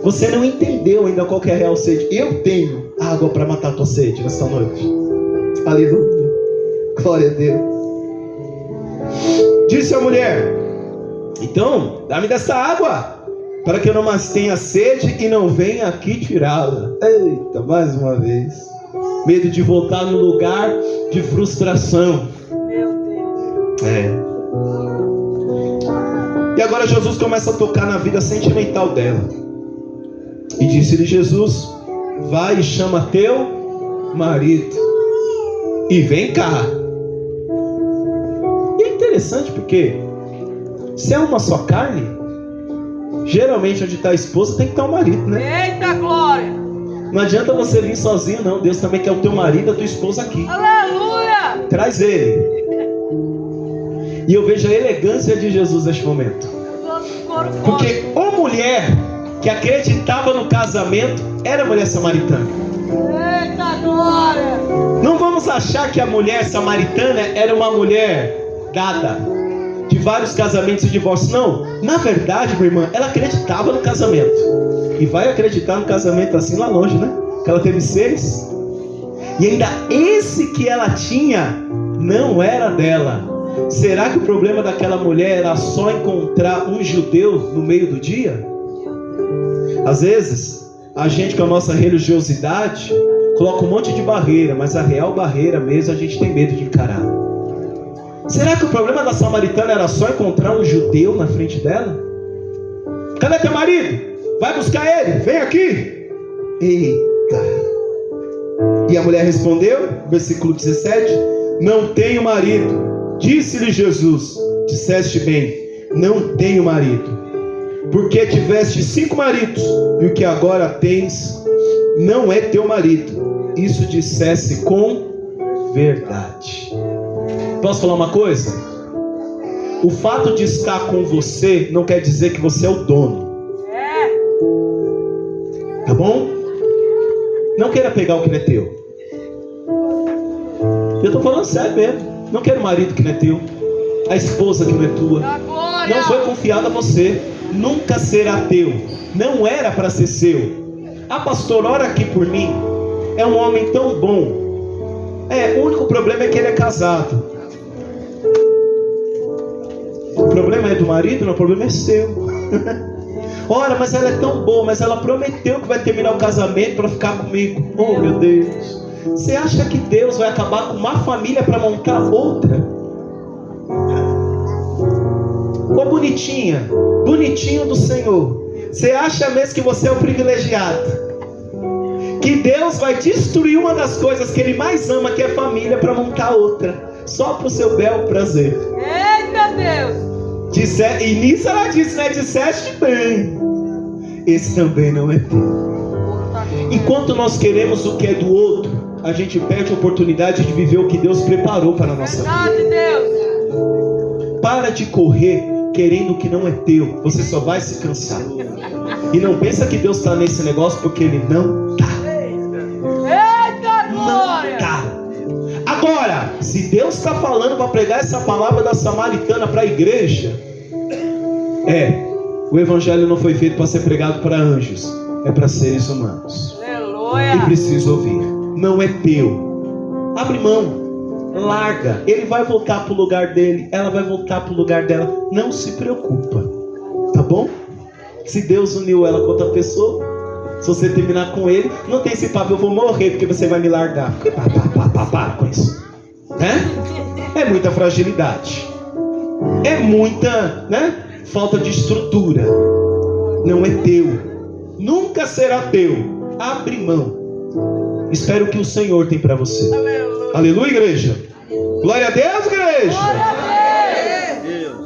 Você não entendeu ainda qual que é a real sede. Eu tenho água para matar a tua sede nessa noite. Aleluia. Glória a Deus. Disse a mulher, então dá-me dessa água, para que eu não mais tenha sede e não venha aqui tirá-la. Eita, mais uma vez. Medo de voltar no lugar de frustração. Meu Deus. E agora Jesus começa a tocar na vida sentimental dela. E disse-lhe Jesus, vai e chama teu marido e vem cá. E é interessante porque se é uma só carne, geralmente onde está a esposa tem que estar o marido, né? Eita glória! Não adianta você vir sozinho não. Deus também quer o teu marido, a tua esposa aqui. Aleluia! Traz ele. E eu vejo a elegância de Jesus neste momento. Porque a mulher que acreditava no casamento era a mulher samaritana. Eita glória! Não vamos achar que a mulher samaritana era uma mulher dada de vários casamentos e divórcios. Não. Na verdade, minha irmã, ela acreditava no casamento. E vai acreditar no casamento assim lá longe, né? Que ela teve 6. E ainda esse que ela tinha não era dela. Será que o problema daquela mulher era só encontrar um judeu no meio do dia? Às vezes, a gente com a nossa religiosidade coloca um monte de barreira, mas a real barreira mesmo a gente tem medo de encarar. Será que o problema da samaritana era só encontrar um judeu na frente dela? Cadê teu marido? Vai buscar ele, vem aqui. Eita. E a mulher respondeu, versículo 17, não tenho marido. Disse-lhe Jesus, disseste bem, não tenho marido. Porque tiveste 5 maridos, e o que agora tens não é teu marido. Isso dissesse com verdade. Posso falar uma coisa? O fato de estar com você não quer dizer que você é o dono. Tá bom? Não queira pegar o que não é teu. Eu estou falando sério mesmo. Não quero um marido que não é teu, a esposa que não é tua. Não foi confiada a você, nunca será teu. Não era para ser seu. Pastor, ora aqui por mim. É um homem tão bom. O único problema é que ele é casado. O problema é do marido, não, o problema é seu. Ora, mas ela é tão boa, mas ela prometeu que vai terminar o casamento para ficar comigo. Oh meu Deus. Você acha que Deus vai acabar com uma família para montar outra? Ô bonitinha, bonitinho do Senhor, você acha mesmo que você é o privilegiado? Que Deus vai destruir uma das coisas que Ele mais ama, que é a família, para montar outra, só para o seu belo prazer? Eita Deus! E nisso ela disse, né? Disseste bem. Esse também não é teu. Enquanto nós queremos o que é do outro, a gente perde a oportunidade de viver o que Deus preparou para a nossa vida. Deus. Para de correr querendo o que não é teu. Você só vai se cansar. E não pensa que Deus está nesse negócio porque Ele não está. Eita glória! Não está. Agora, se Deus está falando para pregar essa palavra da samaritana para a igreja, o evangelho não foi feito para ser pregado para anjos, é para seres humanos. Aleluia! E precisa ouvir. Não é teu. Abre mão, larga. Ele vai voltar para o lugar dele, ela vai voltar para o lugar dela. Não se preocupa, tá bom? Se Deus uniu ela com outra pessoa, se você terminar com ele, não tem esse papo, eu vou morrer porque você vai me largar. Para com isso, né? É muita fragilidade, é muita, né, falta de estrutura. Não é teu, nunca será teu. Abre mão. Espero que o Senhor tem para você. Aleluia. Aleluia, igreja. Glória a Deus, igreja. Glória a Deus.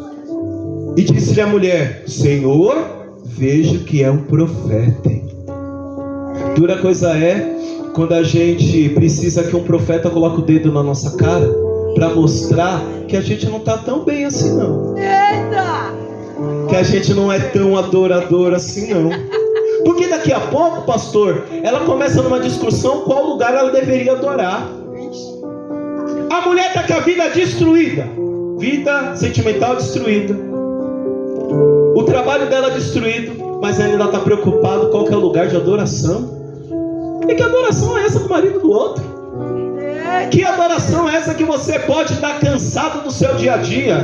E disse-lhe a mulher: Senhor, vejo que é um profeta. Dura coisa é quando a gente precisa que um profeta coloque o dedo na nossa cara para mostrar que a gente não está tão bem assim não. Eita! Que a gente não é tão adorador assim não. Porque daqui a pouco, pastor, ela começa numa discussão qual lugar ela deveria adorar. A mulher está com a vida destruída, vida sentimental destruída, o trabalho dela destruído, mas ainda ela está preocupada qual que é o lugar de adoração. E que adoração é essa com o marido do outro? Que adoração é essa que você pode estar cansado do seu dia a dia?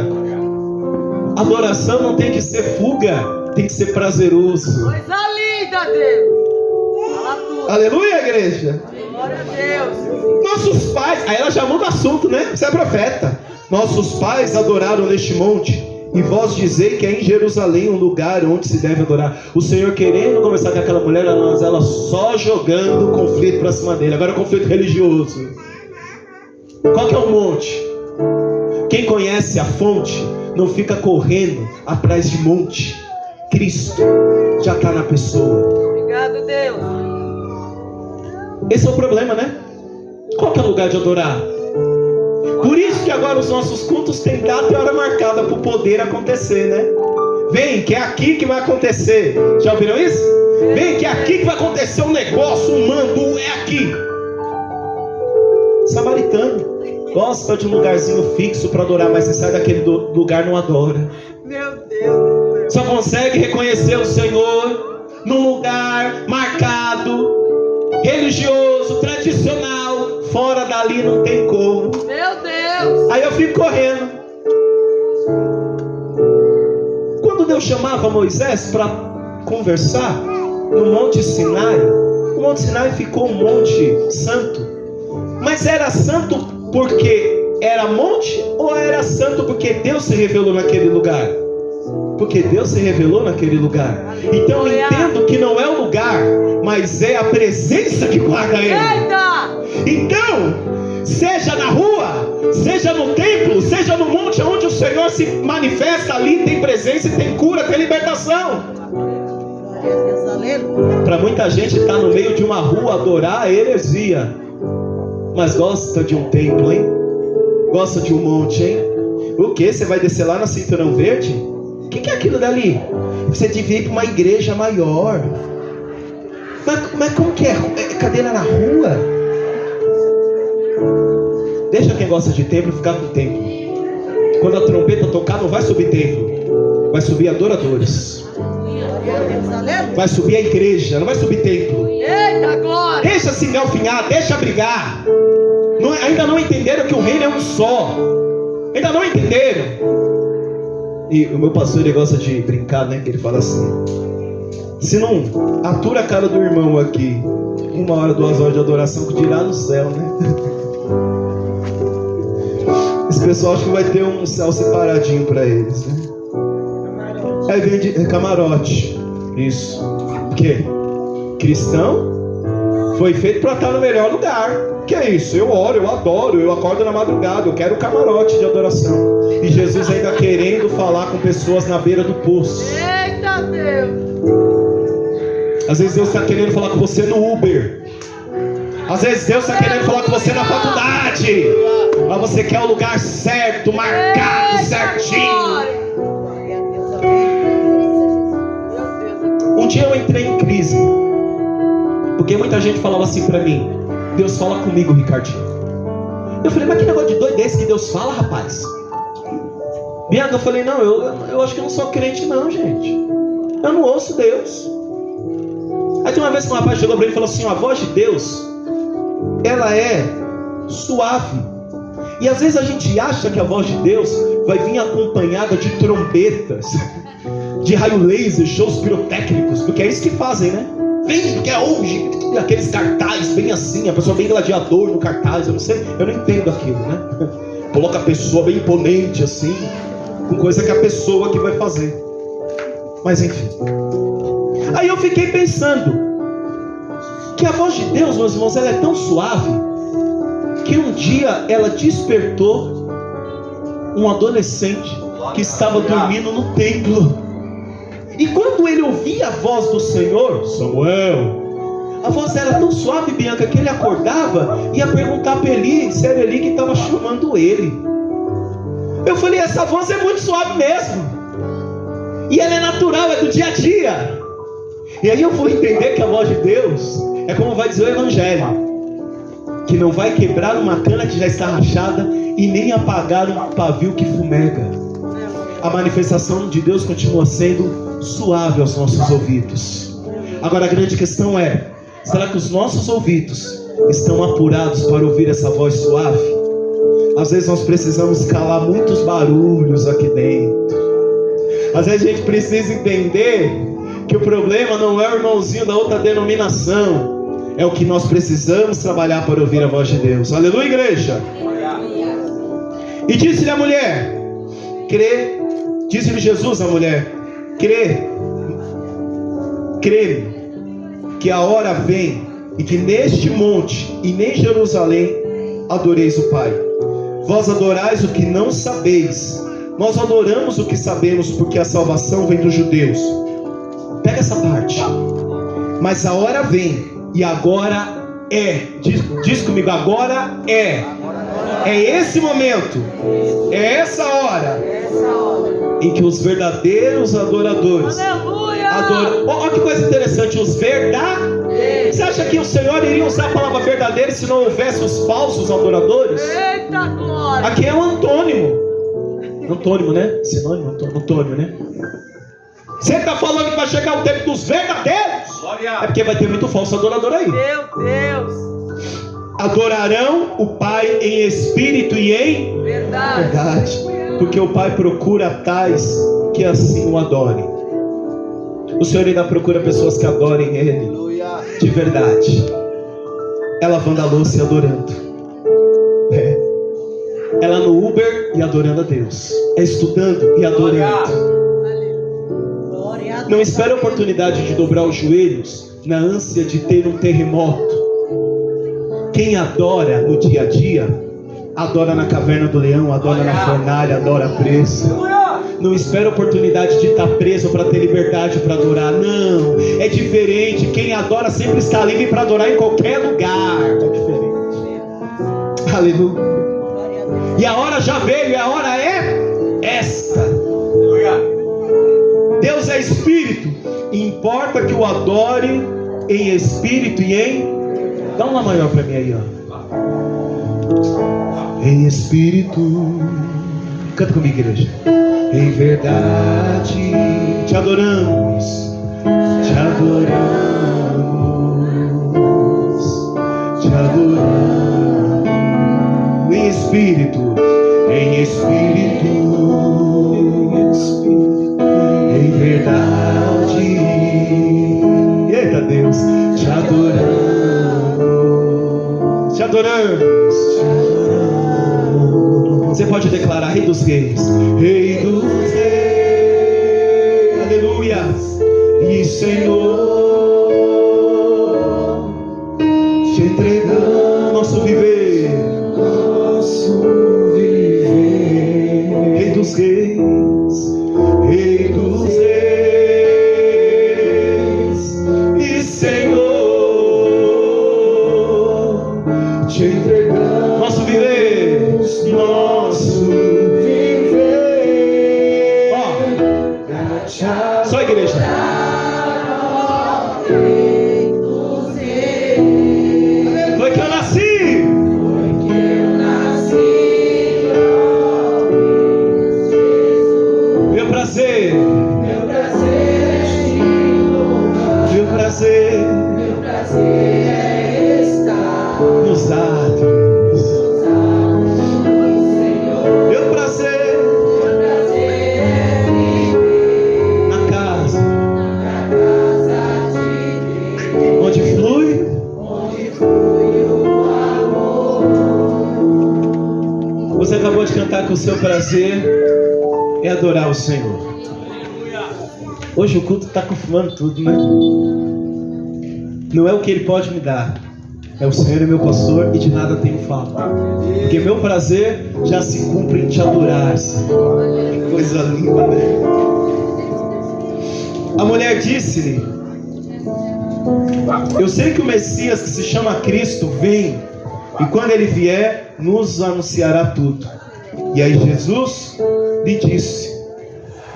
Adoração não tem que ser fuga, tem que ser prazeroso. Coisa linda, Deus. Fala tudo. Aleluia, igreja. Glória a Deus. Nossos pais, aí ela já muda o assunto, né? Você é profeta. Nossos pais adoraram neste monte, e vós dizei que é em Jerusalém um lugar onde se deve adorar. O Senhor querendo conversar com aquela mulher, mas ela só jogando o conflito para cima dele. Agora o conflito religioso. Qual que é o monte? Quem conhece a fonte não fica correndo atrás de monte. Cristo já está na pessoa. Obrigado, Deus. Esse é o problema, né? Qual que é o lugar de adorar? Por isso que agora os nossos cultos têm data e hora marcada para o poder acontecer, né? Vem, que é aqui que vai acontecer. Já ouviram isso? Vem, que é aqui que vai acontecer um negócio, um mando, é aqui. Samaritano gosta de um lugarzinho fixo para adorar, mas você sai daquele lugar não adora. Meu Deus. Só consegue reconhecer o Senhor num lugar marcado, religioso, tradicional. Fora dali não tem como. Meu Deus. Aí eu fico correndo. Quando Deus chamava Moisés para conversar no Monte Sinai, o Monte Sinai ficou um monte santo. Mas era santo porque era monte ou era santo porque Deus se revelou naquele lugar? Porque Deus se revelou naquele lugar. Então eu entendo que não é o lugar, mas é a presença que guarda ele. Eita! Então, seja na rua, seja no templo, seja no monte onde o Senhor se manifesta, ali tem presença, tem cura, tem libertação. Para muita gente estar no meio de uma rua adorar é heresia, mas gosta de um templo, hein? Gosta de um monte, hein? O que? Você vai descer lá na Cinturão Verde? O que é aquilo dali? Você devia ir para uma igreja maior. Mas como que é? É cadeira na rua? Deixa quem gosta de templo ficar com o templo. Quando a trompeta tocar, não vai subir templo, vai subir adoradores. Vai subir a igreja, não vai subir templo. Eita glória! Deixa se engalfinhar, deixa brigar. Ainda não entenderam que o reino é um só. Ainda não entenderam. E o meu pastor, ele gosta de brincar, né? Que ele fala assim: se não atura a cara do irmão aqui 1 hora, 2 horas de adoração, que dirá no céu, né? Esse pessoal acha que vai ter um céu separadinho para eles, né? Aí vem de camarote. Isso. O quê? Cristão? foi feito para estar no melhor lugar. Que é isso? Eu oro, eu adoro, eu acordo na madrugada, eu quero camarote de adoração. E Jesus ainda querendo falar com pessoas na beira do poço. Eita Deus! Às vezes Deus está querendo falar com você no Uber. Às vezes Deus está querendo falar com você na faculdade. Mas você quer o lugar certo, marcado, certinho. Um dia eu entrei em crise, porque muita gente falava assim pra mim: Deus fala comigo, Ricardinho. Eu falei: mas que negócio de doido desse que Deus fala, rapaz? Bianca, eu falei: não, eu acho que eu não sou crente não, gente. Eu não ouço Deus. Aí tem uma vez que um rapaz chegou pra mim e falou assim: a voz de Deus, ela é suave. E às vezes a gente acha que a voz de Deus vai vir acompanhada de trombetas, de raio laser, shows pirotécnicos, porque é isso que fazem, né? Vem, que é hoje, aqueles cartazes bem assim, a pessoa bem gladiador no cartaz, eu não sei, eu não entendo aquilo, né? Coloca a pessoa bem imponente assim, com coisa que a pessoa que vai fazer. Mas enfim. Aí eu fiquei pensando que a voz de Deus, meus irmãos, ela é tão suave que um dia ela despertou um adolescente que estava dormindo no templo. E quando ele ouvia a voz do Senhor, Samuel, a voz era tão suave, Bianca, que ele acordava e ia perguntar para Eli se era Eli que estava chamando ele. Eu falei: essa voz é muito suave mesmo, e ela é natural, é do dia a dia. E aí eu fui entender que a voz de Deus é como vai dizer o Evangelho, que não vai quebrar uma cana que já está rachada e nem apagar um pavio que fumega. A manifestação de Deus continua sendo suave aos nossos ouvidos. Agora a grande questão é: será que os nossos ouvidos estão apurados para ouvir essa voz suave? Às vezes nós precisamos calar muitos barulhos aqui dentro. Às vezes a gente precisa entender que o problema não é o irmãozinho da outra denominação, é o que nós precisamos trabalhar para ouvir a voz de Deus. Aleluia, igreja. E disse-lhe a mulher: crê. Disse-lhe Jesus à mulher: crê que a hora vem e que neste monte e nem Jerusalém adoreis o Pai. Vós adorais o que não sabeis, nós adoramos o que sabemos, porque a salvação vem dos judeus. Pega essa parte. Mas a hora vem, e agora é, diz comigo, agora é esse momento, é essa hora em que os verdadeiros adoradores adoram. Olha que coisa interessante, os verdadeiros. Você acha que o Senhor iria usar a palavra verdadeiro se não houvesse os falsos adoradores? Eita glória! Aqui é um antônimo. Antônimo, né? Sinônimo, antônimo, né? Você está falando que vai chegar o tempo dos verdadeiros? Glória. É porque vai ter muito falso adorador aí. Meu Deus! Adorarão o Pai em espírito e em verdade, porque o Pai procura tais que assim o adorem. O Senhor ainda procura pessoas que adorem Ele de verdade. É lavando a louça e adorando. É lá no Uber e adorando a Deus. É estudando e adorando. Não espere a oportunidade de dobrar os joelhos na ânsia de ter um terremoto. Quem adora no dia a dia, adora na caverna do leão, adora na fornalha, adora preso. Não espera a oportunidade de estar preso para ter liberdade para adorar. Não, é diferente. Quem adora sempre está livre para adorar em qualquer lugar. É diferente. Aleluia. E a hora já veio, e a hora é esta. Deus é espírito, e importa que o adore em espírito e em... Dá um lá maior para mim aí, ó. Em espírito. Canta comigo, igreja. Em verdade te adoramos, te adoramos, te adoramos. Em espírito, em espírito, em verdade. Eita Deus, te adoramos, te adoramos, te adoramos. Você pode declarar: Rei dos Reis, Rei dos Reis, aleluia, e Senhor te entregamos nosso viver, Rei dos reis, Rei dos reis e Senhor, te entregamos nosso viver, nosso viver. Ó, só a igreja. Foi que eu nasci. Meu prazer. Meu prazer é estar nos atos. Meu prazer é viver na casa onde flui o amor. Você acabou de cantar que o seu prazer é adorar o Senhor. Hoje o culto está confirmando tudo, né? Não é o que Ele pode me dar, é o Senhor é meu pastor e de nada tenho falta. Porque meu prazer já se cumpre em te adorar, Senhor. Que coisa linda, né? A mulher disse-lhe: eu sei que o Messias, que se chama Cristo, vem, e quando Ele vier, nos anunciará tudo. E aí Jesus lhe disse: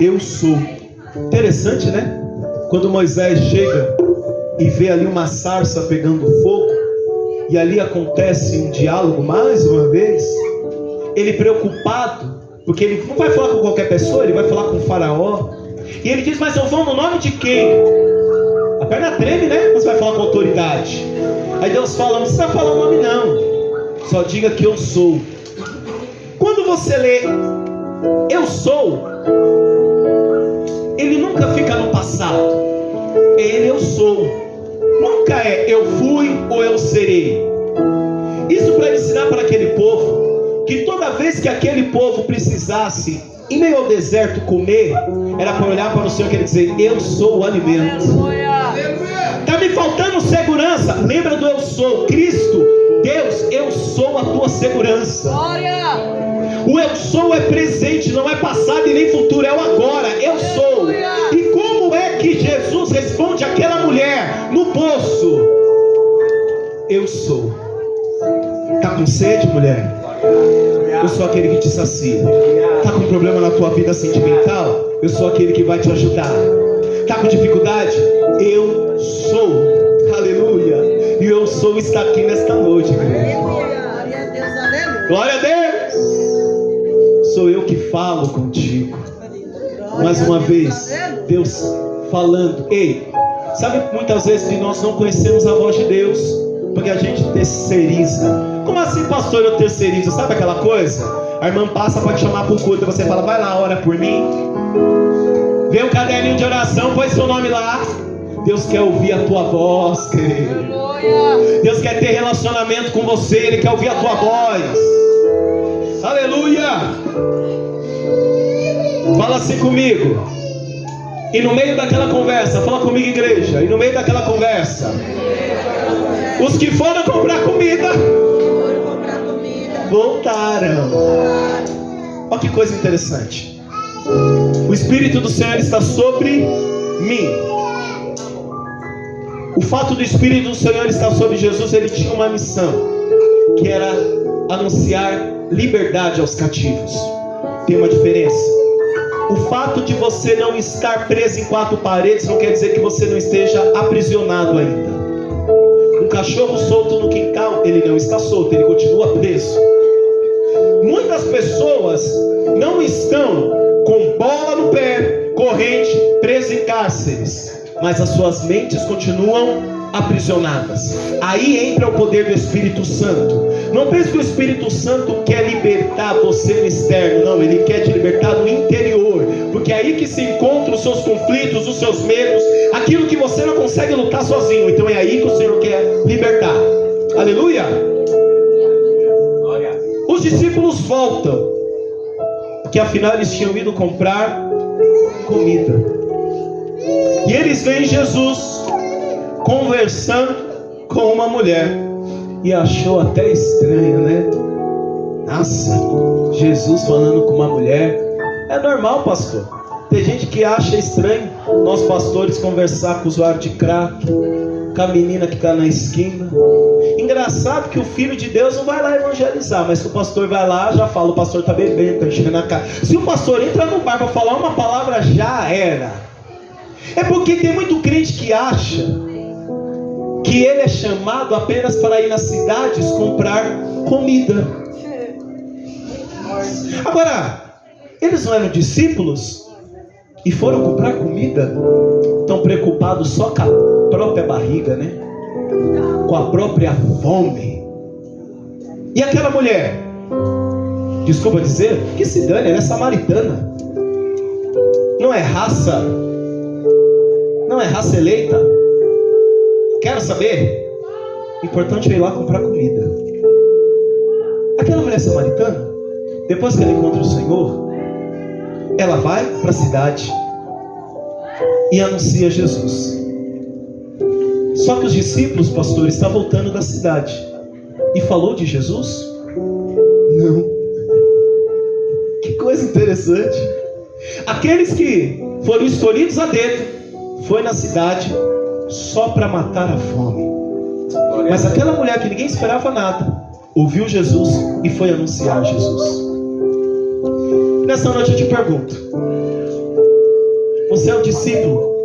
eu sou. Interessante, né? Quando Moisés chega e vê ali uma sarça pegando fogo, e ali acontece um diálogo mais uma vez, ele preocupado, porque ele não vai falar com qualquer pessoa, ele vai falar com o faraó, e ele diz: mas eu vou no nome de quem? A perna treme, né? Você vai falar com autoridade. Aí Deus fala: não precisa falar o nome não, só diga que eu sou. Quando você lê eu sou, ele nunca fica no passado, é ele eu sou, nunca é eu fui ou eu serei. Isso para ensinar para aquele povo que toda vez que aquele povo precisasse, em meio ao deserto, comer, era para olhar para o Senhor e ele dizer: eu sou o alimento. Está me faltando segurança, lembra do eu sou. Cristo, Deus, eu sou a tua segurança. O eu sou é presente, não é passado e nem futuro, é o agora. Eu sou. E como é que Jesus responde àquela mulher no poço? Eu sou. Está com sede, mulher? Eu sou aquele que te sacia. Está com problema na tua vida sentimental? Eu sou aquele que vai te ajudar. Está com dificuldade? Eu sou. Aleluia. E eu sou está aqui nesta noite. Glória a Deus. Sou eu que falo contigo. Mais uma vez, Deus falando. Ei, sabe que muitas vezes nós não conhecemos a voz de Deus porque a gente terceiriza. Como assim, pastor, eu terceirizo? Sabe aquela coisa? A irmã passa para te chamar para o culto, você fala: vai lá, ora por mim. Vê um caderninho de oração, põe seu nome lá. Deus quer ouvir a tua voz, querido. Deus quer ter relacionamento com você, Ele quer ouvir a tua voz. Aleluia. Fala assim comigo. E no meio daquela conversa, fala comigo, igreja. E no meio daquela conversa, os que foram comprar comida voltaram. Olha que coisa interessante. O Espírito do Senhor está sobre mim. O fato do Espírito do Senhor estar sobre Jesus, ele tinha uma missão, que era anunciar liberdade aos cativos. Tem uma diferença. O fato de você não estar preso em quatro paredes não quer dizer que você não esteja aprisionado ainda. Um cachorro solto no quintal, ele não está solto, ele continua preso. Muitas pessoas não estão com bola no pé, corrente, presas em cárceres, mas as suas mentes continuam aprisionadas. Aí entra o poder do Espírito Santo. Não pense que o Espírito Santo quer libertar você no externo, não, ele quer te libertar no interior, porque é aí que se encontram os seus conflitos, os seus medos, aquilo que você não consegue lutar sozinho. Então é aí que o Senhor quer libertar. Aleluia. Os discípulos voltam, porque afinal eles tinham ido comprar comida, e eles veem Jesus conversando com uma mulher. e achou até estranho, né? Nossa, Jesus falando com uma mulher. É normal, pastor. Tem gente que acha estranho nós pastores conversar com o usuário de crack, com a menina que está na esquina. Engraçado que o filho de Deus não vai lá evangelizar, mas se o pastor vai lá, já fala, o pastor está bebendo, está enchendo a cara. Se o pastor entra no bar para falar uma palavra, já era. É porque tem muito crente que acha que ele é chamado apenas para ir nas cidades comprar comida. Agora, eles não eram discípulos e foram comprar comida? Estão preocupados só com a própria barriga, né? Com a própria fome. E aquela mulher, desculpa dizer, que se dane, ela é samaritana. Não é raça eleita. Quero saber. Importante é ir lá comprar comida. Aquela mulher samaritana, depois que ela encontra o Senhor, ela vai para a cidade e anuncia Jesus. Só que os discípulos, pastor, estavam voltando da cidade. E falou de Jesus? Não. Que coisa interessante. Aqueles que foram escolhidos a dedo, foi na cidade só para matar a fome. Mas aquela mulher que ninguém esperava nada, ouviu Jesus e foi anunciar Jesus. Nessa noite eu te pergunto: você é um discípulo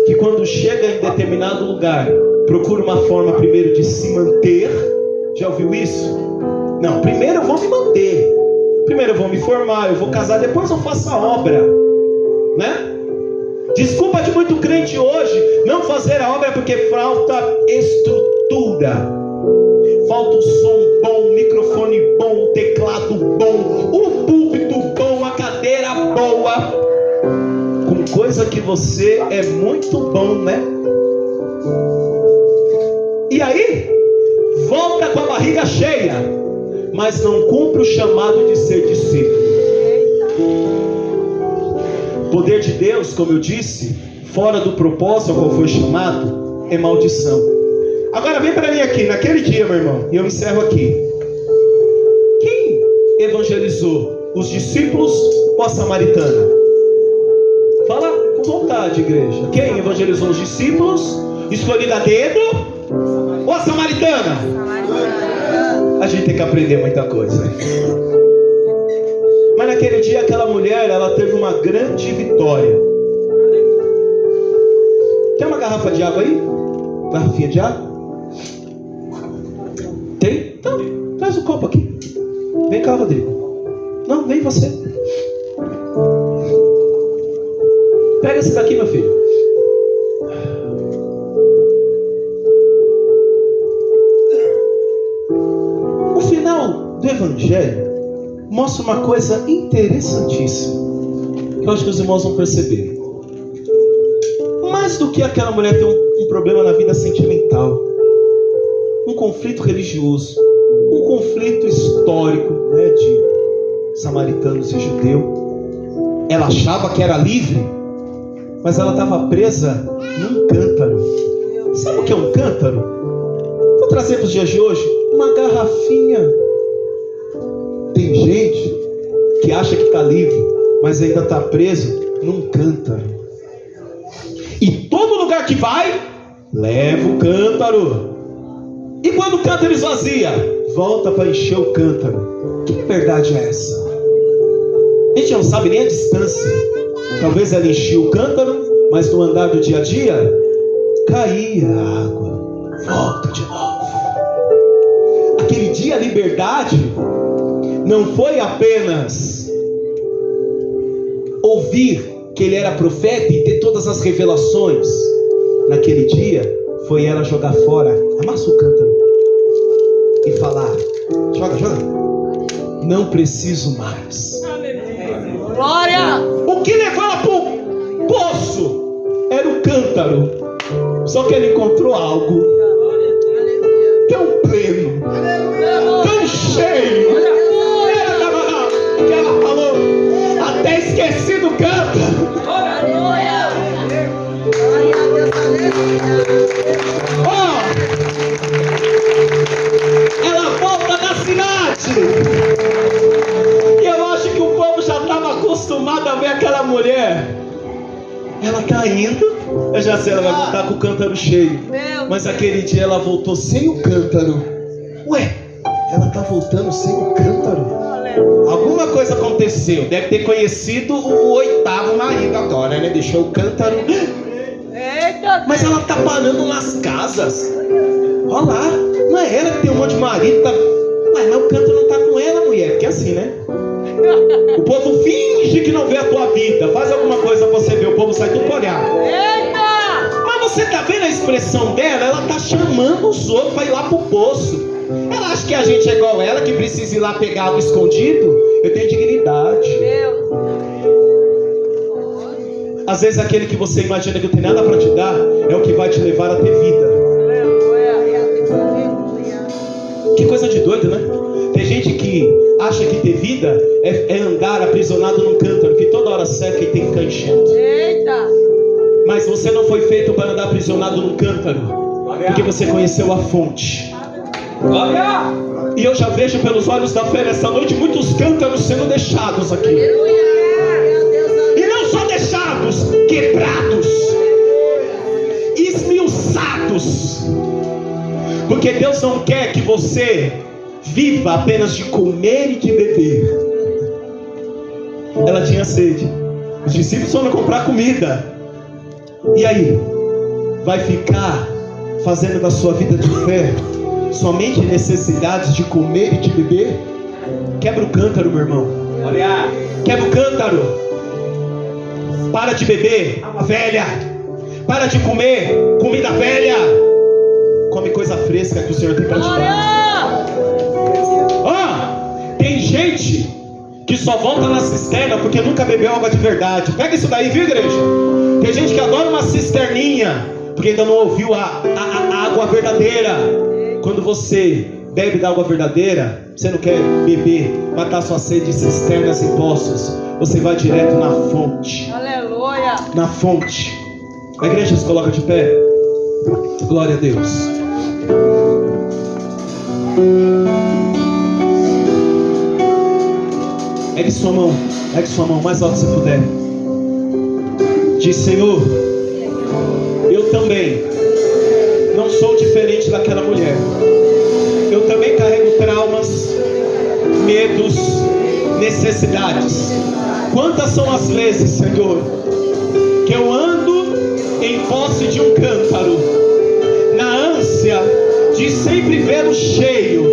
que quando chega em determinado lugar procura uma forma primeiro de se manter? Já ouviu isso? Não, primeiro eu vou me manter, primeiro eu vou me formar, eu vou casar, depois eu faço a obra, né? Desculpa de muito crente hoje não fazer a obra porque falta estrutura, falta um som bom, microfone bom, teclado bom, o púlpito bom, a cadeira boa, com coisa que você é muito bom, né? E aí, volta com a barriga cheia, mas não cumpre o chamado de ser discípulo. O poder de Deus, como eu disse, fora do propósito ao qual foi chamado, é maldição. Agora vem para mim aqui, naquele dia, meu irmão, e eu encerro aqui. Quem evangelizou? Os discípulos ou a samaritana? Fala com vontade, igreja. Quem evangelizou? Os discípulos, escolhido a dedo, ou a samaritana? A gente tem que aprender muita coisa. Mas naquele dia aquela mulher, ela teve uma grande vitória. Tem uma garrafa de água aí? Garrafinha de água? Tem? Então, traz o copo aqui. Vem cá, Rodrigo. Não, vem você. Pega esse daqui, meu filho. O final do Evangelho mostra uma coisa interessantíssima, que eu acho que os irmãos vão perceber. Mais do que aquela mulher ter um problema na vida sentimental, um conflito religioso, um conflito histórico, né, de samaritanos e judeu. Ela achava que era livre, mas ela estava presa num cântaro. Sabe o que é um cântaro? Vou trazer para os dias de hoje uma garrafinha. Tem gente que acha que está livre, mas ainda está preso num cântaro. E todo lugar que vai, leva o cântaro. E quando o cântaro esvazia, volta para encher o cântaro. Que verdade é essa? A gente não sabe nem a distância. Talvez ela enchia o cântaro, mas no andar do dia a dia, caía a água. Volta de novo. Aquele dia a liberdade não foi apenas ouvir que ele era profeta e ter todas as revelações. Naquele dia foi ela jogar fora, amassa o cântaro e falar: joga, não preciso mais. Glória! O que levava para o poço era o cântaro. Só que ele encontrou algo tão pleno, tão cheio. Que ela falou: até esqueci do cântaro. tá indo, eu já sei, ela vai voltar com o cântaro cheio. Mas aquele dia ela voltou sem o cântaro. Ué, ela tá voltando sem o cântaro? Alguma coisa aconteceu. Deve ter conhecido o 8º marido agora, né? Deixou o cântaro. Mas ela tá parando nas casas. Olha lá, não é ela que tem um monte de marido, tá... Mas o cântaro não tá com ela, mulher. Porque é assim, né? O povo finge que não vê a tua vida. Faz alguma coisa pra você ver, o povo sai tudo pra olhar. Mas você tá vendo a expressão dela? Ela tá chamando os outros pra ir lá pro poço. Ela acha que a gente é igual ela, que precisa ir lá pegar algo escondido. Eu tenho dignidade. Às vezes aquele que você imagina que não tem nada pra te dar é o que vai te levar a ter vida. Que coisa de doido, né? Tem gente que acha que ter vida é andar aprisionado num cântaro que toda hora seca e tem que ficar enchendo. Mas você não foi feito para andar aprisionado num cântaro, porque você conheceu a fonte. E eu já vejo pelos olhos da fé nessa noite muitos cântaros sendo deixados aqui. E não só deixados, quebrados, esmiuçados. Porque Deus não quer que você viva apenas de comer e de beber. Ela tinha sede. Os discípulos foram comprar comida. E aí? Vai ficar fazendo da sua vida de fé somente necessidades de comer e de beber? Quebra o cântaro, meu irmão. Quebra o cântaro. Para de beber, água velha. Para de comer comida velha. Come coisa fresca que o Senhor tem para te dar. Tem gente que só volta na cisterna porque nunca bebeu água de verdade. Pega isso daí, viu, igreja? Tem gente que adora uma cisterninha porque ainda não ouviu a água verdadeira. Quando você bebe da água verdadeira, você não quer beber, matar sua sede de cisternas e poços. Você vai direto na fonte. Aleluia. Na fonte. A igreja se coloca de pé. Glória a Deus. Ergue sua mão mais alto que você puder. Diz: Senhor, eu também não sou diferente daquela mulher. Eu também carrego traumas, medos, necessidades. Quantas são as vezes, Senhor, que eu ando em posse de um cântaro, na ânsia de sempre vê-lo cheio,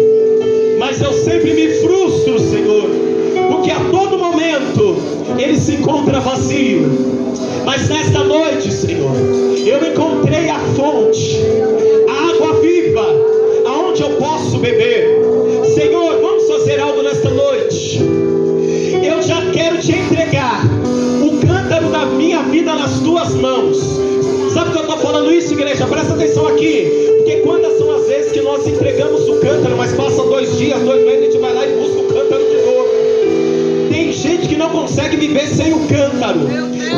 mas eu sempre me frustro, Senhor, porque a todo momento ele se encontra vazio. Mas nesta noite, Senhor, eu encontrei a fonte, a água viva, aonde eu posso beber. Senhor, vamos fazer algo nesta noite. Eu já quero te entregar o cântaro da minha vida nas tuas mãos. Sabe que eu estou falando isso, igreja? Presta atenção aqui. Porque quantas são as vezes que nós entregamos o cântaro, mas passa 2 dias, 2 meses, a gente vai lá e busca o cântaro de novo. Tem gente que não consegue viver sem o cântaro.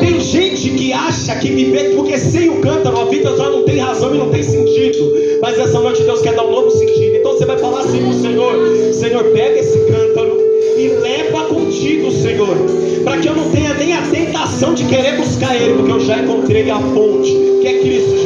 Tem gente que acha que viver, porque sem o cântaro a vida já não tem razão e não tem sentido. Mas essa noite Deus quer dar um novo sentido. Então você vai falar assim pro Senhor: Senhor, pega esse cântaro e leva contigo, Senhor, para que eu não tenha nem a tentação de querer buscar ele, porque eu já encontrei a fonte, que é Cristo